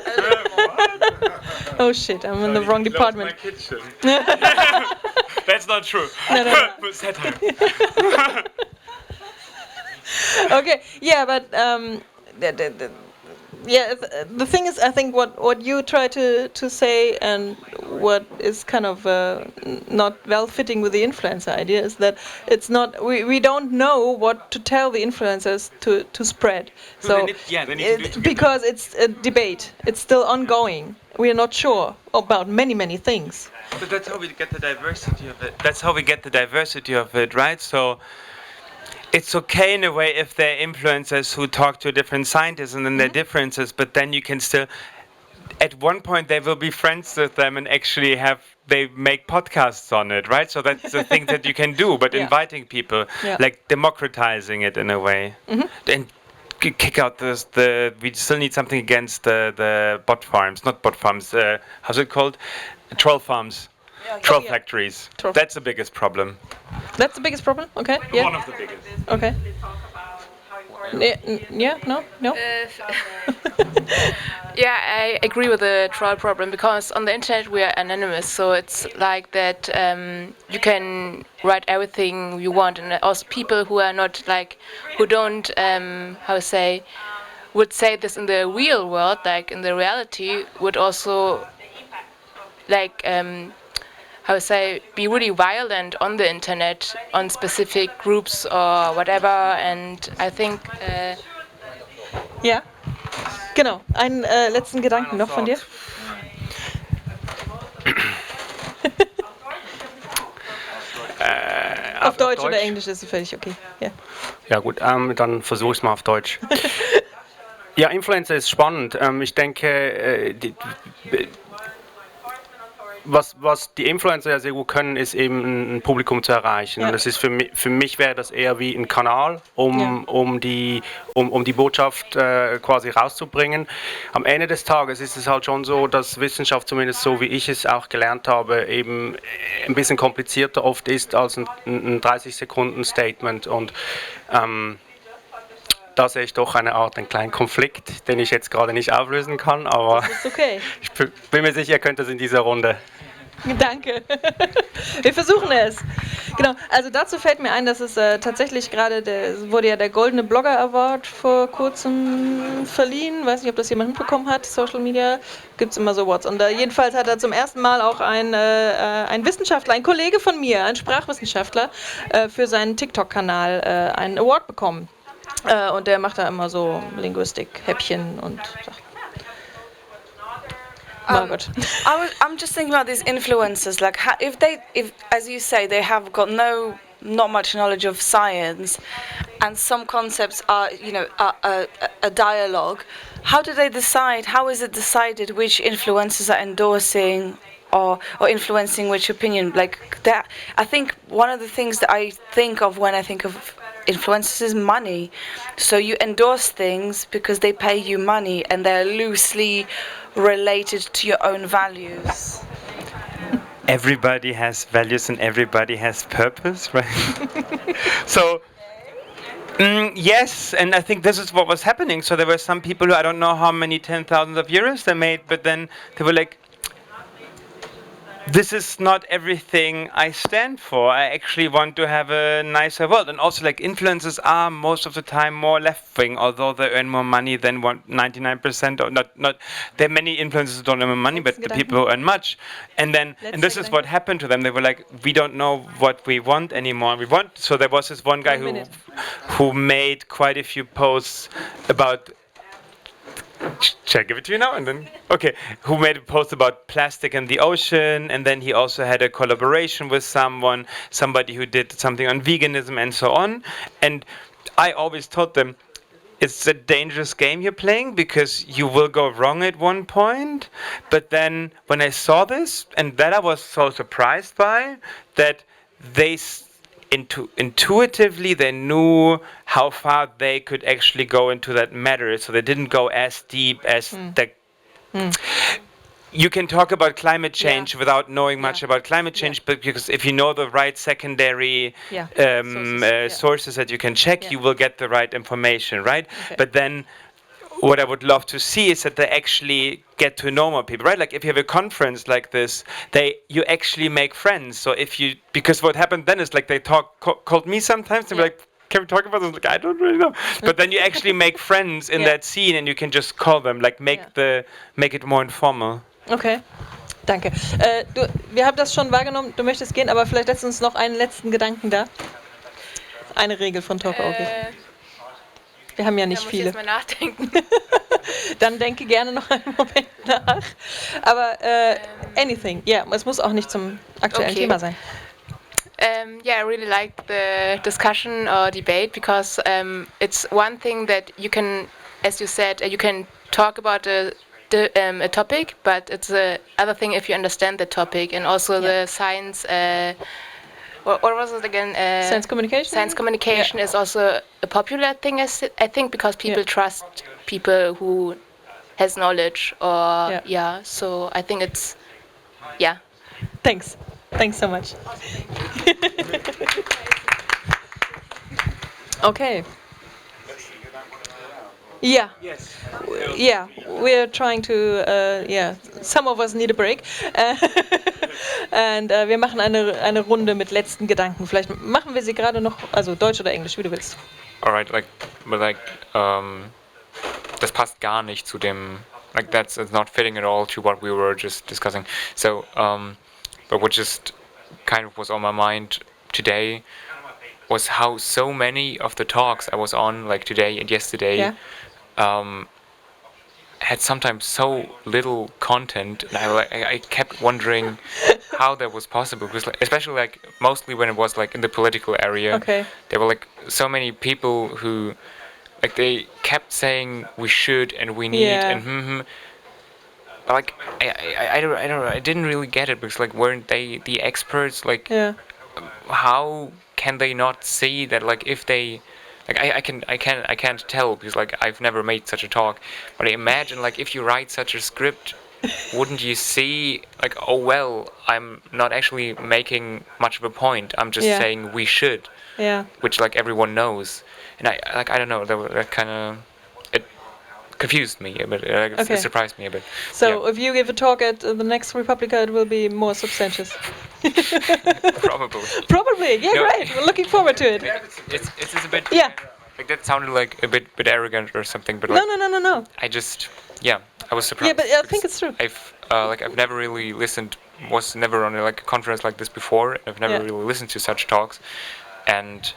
Oh shit! I'm in the wrong department. My kitchen. That's not true. No. Satire. Okay, but the thing is, I think what you try to say and what is kind of not well fitting with the influencer idea is that it's not, we don't know what to tell the influencers to spread. So they need to because it's a debate, it's still ongoing. We are not sure about many things. But that's how we get the diversity of it. Right? So. It's okay in a way if they're influencers who talk to different scientists and then their differences, but then you can still, at one point they will be friends with them and actually they make podcasts on it, right? So that's the thing that you can do, but inviting people, like democratizing it in a way. And kick out we still need something against the bot farms, not bot farms, how's it called? Troll farms. Troll factories. Troll. That's the biggest problem. That's the biggest problem? Okay, yeah. One of the biggest. Okay. Yeah, no? Yeah, I agree with the troll problem, because on the internet we are anonymous, so it's like that you can write everything you want, and also people who are not who don't, would say this in the real world, like in the reality, would also be really violent on the internet, on specific groups or whatever, and I think... Ja, genau. Einen letzten Gedanken noch von dir? Auf Deutsch oder Englisch ist völlig okay. Ja, ja gut, dann versuche ich es mal auf Deutsch. Ja, Influencer ist spannend. Ich denke, was die Influencer ja sehr gut können, ist eben ein Publikum zu erreichen. Und das ist für mich wäre das eher wie ein Kanal, um die Botschaft quasi rauszubringen. Am Ende des Tages ist es halt schon so, dass Wissenschaft, zumindest so wie ich es auch gelernt habe, eben ein bisschen komplizierter oft ist als ein 30-Sekunden-Statement. Und da sehe ich doch einen kleinen Konflikt, den ich jetzt gerade nicht auflösen kann, aber das ist okay. Ich bin mir sicher, ihr könnt das in dieser Runde. Danke. Wir versuchen es. Genau, also dazu fällt mir ein, dass es tatsächlich gerade, wurde ja der Goldene Blogger Award vor kurzem verliehen. Weiß nicht, ob das jemand mitbekommen hat. Social Media gibt es immer so Awards. Und jedenfalls hat er zum ersten Mal auch ein Wissenschaftler, ein Kollege von mir, ein Sprachwissenschaftler, für seinen TikTok-Kanal einen Award bekommen. Und der macht da immer so Linguistik-Häppchen und Sachen. I'm just thinking about these influencers. Like, if as you say, they have got not much knowledge of science, and some concepts are, a dialogue. How do they decide? How is it decided which influencers are endorsing or influencing which opinion? Like that, I think one of the things that I think of when I think of influencers is money. So you endorse things because they pay you money and they're loosely related to your own values. Everybody has values and everybody has purpose, right? So, yes, and I think this is what was happening. So there were some people who, I don't know how many 10,000s of euros they made, but then they were like, this is not everything I stand for. I actually want to have a nicer world. And also, like, influencers are most of the time more left-wing, although they earn more money than 99%. Or not. There are many influencers who don't earn money, but the people who earn much. And then, and this is what happened to them. They were like, we don't know what we want anymore. So there was this one guy who made quite a few posts about. Should I give it to you now? And then, okay, who made a post about plastic in the ocean, and then he also had a collaboration with somebody who did something on veganism and so on. And I always told them, it's a dangerous game you're playing because you will go wrong at one point. But then when I saw this, and that I was so surprised by, that they intuitively they knew how far they could actually go into that matter, so they didn't go as deep as you can talk about climate change without knowing much about climate change, but because if you know the right secondary sources that you can check, you will get the right information, right? Okay. But then what I would love to see is that they actually get to know more people, right? Like if you have a conference like this, you actually make friends. So because what happened then is like they called me sometimes and be like, can we talk about this? Like, I don't really know. But then you actually make friends in that scene and you can just call them, like make it more informal. Okay. Danke. Wir haben das schon wahrgenommen, du möchtest gehen, aber vielleicht lässt uns noch einen letzten Gedanken da. Eine Regel von Talkaoke. Wir haben ja nicht viele. Da muss ich jetzt mal nachdenken. Dann denke gerne noch einen Moment nach. Aber anything, es muss auch nicht zum aktuellen Thema sein. I really like the discussion or debate because it's one thing that you can, as you said, you can talk about a a topic, but it's a other thing if you understand the topic, and also the science. What was it again? Science communication. Science communication is also a popular thing, I think, because people trust people who has knowledge. Or so I think it's Thanks so much. Okay. Yeah. Yes. Yeah, we're trying to, some of us need a break. Und wir machen eine Runde mit letzten Gedanken. Vielleicht machen wir sie gerade noch, also Deutsch oder Englisch, wie du willst. Alright, das passt gar nicht zu dem, it's not fitting at all to what we were just discussing. So, but what just kind of was on my mind today was how so many of the talks I was on, like today and yesterday, had sometimes so little content, and I kept wondering how that was possible, because especially mostly when it was in the political area, there were so many people who they kept saying we should and we need and but I didn't really get it, because weren't they the experts? How can they not see that if they I can't tell, because I've never made such a talk, but I imagine if you write such a script, wouldn't you see oh well, I'm not actually making much of a point, I'm just saying we should, which everyone knows, and I don't know, that kind of it confused me a bit, it surprised me a bit. So if you give a talk at the next Republica, it will be more substantious. Probably, yeah, no, great. We're looking forward to it. It's a bit. Yeah. That sounded a bit arrogant or something, but no. I just, I was surprised. Yeah, but I think it's true. I've never really listened, was never on a conference like this before. I've never really listened to such talks, and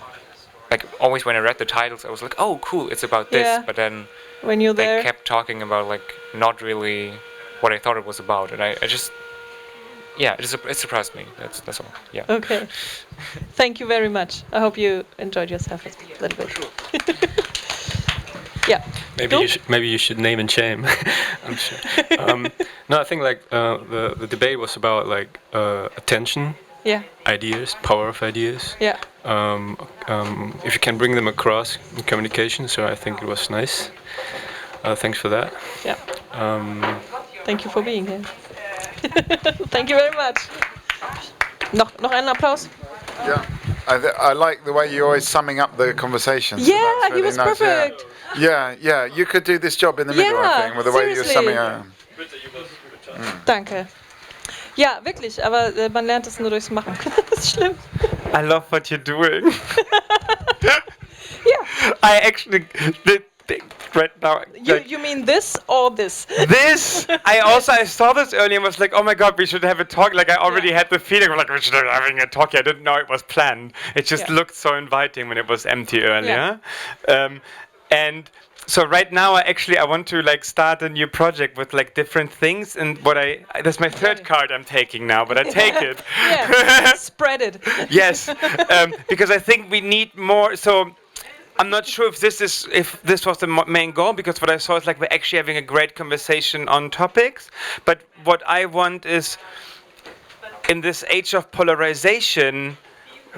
always when I read the titles, I was like, oh, cool, it's about this. But then when you're there, they kept talking about not really what I thought it was about, and I just. Yeah, it surprised me. That's all. Yeah. Okay. Thank you very much. I hope you enjoyed yourself a little bit. Yeah. Maybe you should name and shame. I'm sure. No, I think the debate was about attention. Yeah. Ideas, power of ideas. Yeah. If you can bring them across in communication, so I think it was nice. Thanks for that. Yeah. Thank you for being here. Thank you very much. Noch einen Applaus? Yeah, I like the way you're always summing up the conversations. Yeah, really he was nice. Perfect. Yeah, you could do this job in the middle, I think, with the way you're summing up. Danke. Ja, wirklich, aber man lernt es nur durchs Machen. Das ist schlimm. I love what you're doing. Yeah. I actually did. Right now, you mean this or this? This. I saw this earlier and was like, oh my god, we should have a talk. I already had the feeling of we should have having a talk. I didn't know it was planned. It just looked so inviting when it was empty earlier. And so right now, I want to start a new project with different things. And that's my third card I'm taking now, but I take it. Yeah. Spread it. Yes, because I think we need more. So. I'm not sure if this was the main goal, because what I saw is we're actually having a great conversation on topics. But what I want is, in this age of polarization,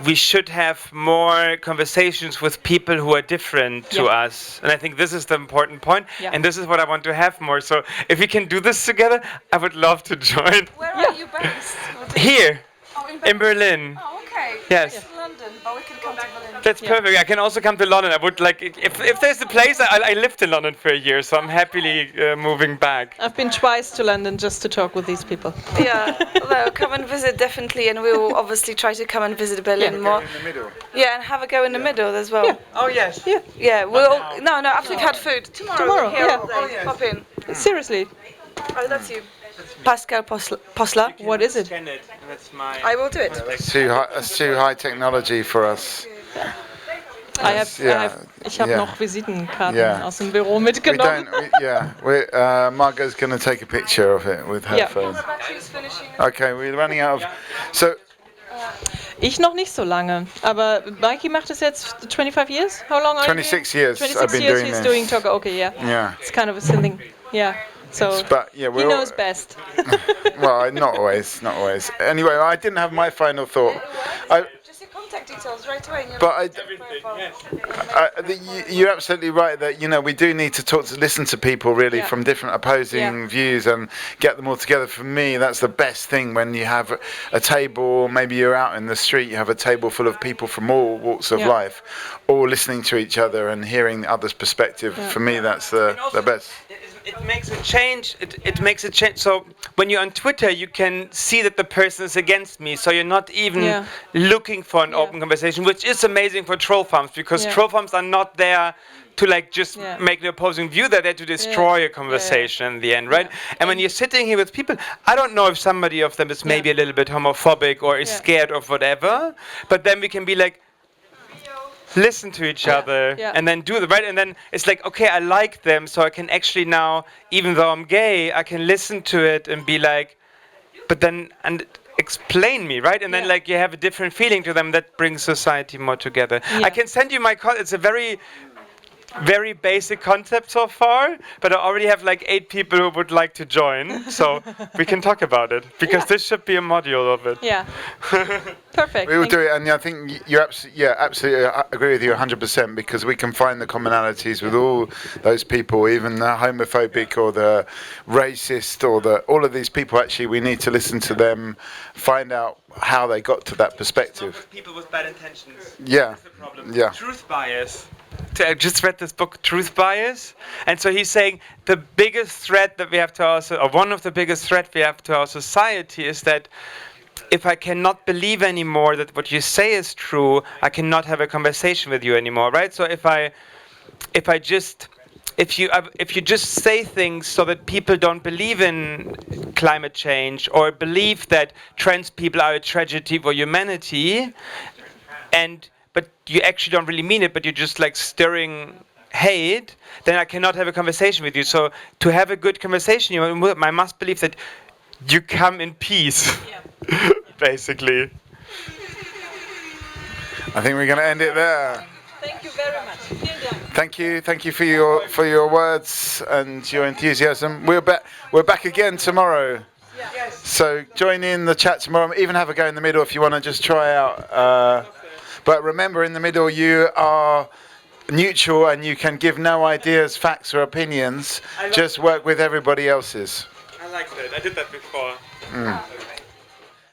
we should have more conversations with people who are different to us. And I think this is the important point. Yeah. And this is what I want to have more. So if we can do this together, I would love to join. Where are you based? Here, in Berlin. Oh, okay. Yes. London, but we can come to Berlin. That's perfect. I can also come to London. I would if there's a place. I lived in London for a year, so I'm happily moving back. I've been twice to London just to talk with these people. Yeah, well, come and visit definitely, and we will obviously try to come and visit Berlin more. In the middle. Yeah, and have a go in the middle as well. Yeah. Oh yes. Yeah. Yeah. After we've had food tomorrow. Pop in. Seriously. Oh, that's you. Pascal Posler. What is it? I will do it. That's too high technology for us. Ich habe noch Visitenkarten aus dem Büro mitgenommen. Margot's going to take a picture of it with her phone. Okay, we're running out of. So. Ich noch nicht so lange, aber Mikey macht es jetzt 25 years. How long are 26 years. 26 I've been years doing he's this. doing Talkaoke. Yeah. It's kind of a thing. Yeah. So but yeah, he knows best. Well, not always. Anyway, I didn't have my final thought. Just your contact details right away. But you're absolutely right that we do need to listen to people really from different opposing views and get them all together. For me, that's the best thing when you have a table. Maybe you're out in the street, you have a table full of people from all walks of life, all listening to each other and hearing the other's perspective. For me, that's the best. It makes a change. It makes a change. So when you're on Twitter, you can see that the person is against me. So you're not even looking for an open conversation, which is amazing for troll farms, because troll farms are not there to just make the opposing view. They're there to destroy a conversation in the end, right? And when you're sitting here with people, I don't know if somebody of them is maybe a little bit homophobic or is scared of whatever, but then we can be like, listen to each other and then do the right, and then it's like, okay, I like them, so I can actually now, even though I'm gay, I can listen to it and be like, but then and explain me, right? And then you have a different feeling to them that brings society more together. I can send you my it's a very basic concept so far, but I already have 8 people who would like to join, so we can talk about it, because this should be a module of it. Yeah. Perfect. We will do it, and I think you absolutely I agree with you 100%, because we can find the commonalities with all those people, even the homophobic or the racist or all of these people. Actually, we need to listen to them, find out how they got to that perspective. People with bad intentions. Yeah. That's the problem. Yeah. Truth bias. I just read this book, Truth Bias, and so he's saying the biggest threat that we have to or one of the biggest threats we have to our society is that if I cannot believe anymore that what you say is true, I cannot have a conversation with you anymore, right? So if you just say things so that people don't believe in climate change or believe that trans people are a tragedy for humanity, but you actually don't really mean it, but you're just stirring hate, then I cannot have a conversation with you. So to have a good conversation, I must believe that you come in peace, basically. I think we're going to end it there. Thank you very much. Thank you for your words and your enthusiasm. We're back again tomorrow. So join in the chat tomorrow. Even have a go in the middle if you want to just try out. But remember, in the middle, you are neutral and you can give no ideas, facts, or opinions. Just work with everybody else's. I like that. I did that before.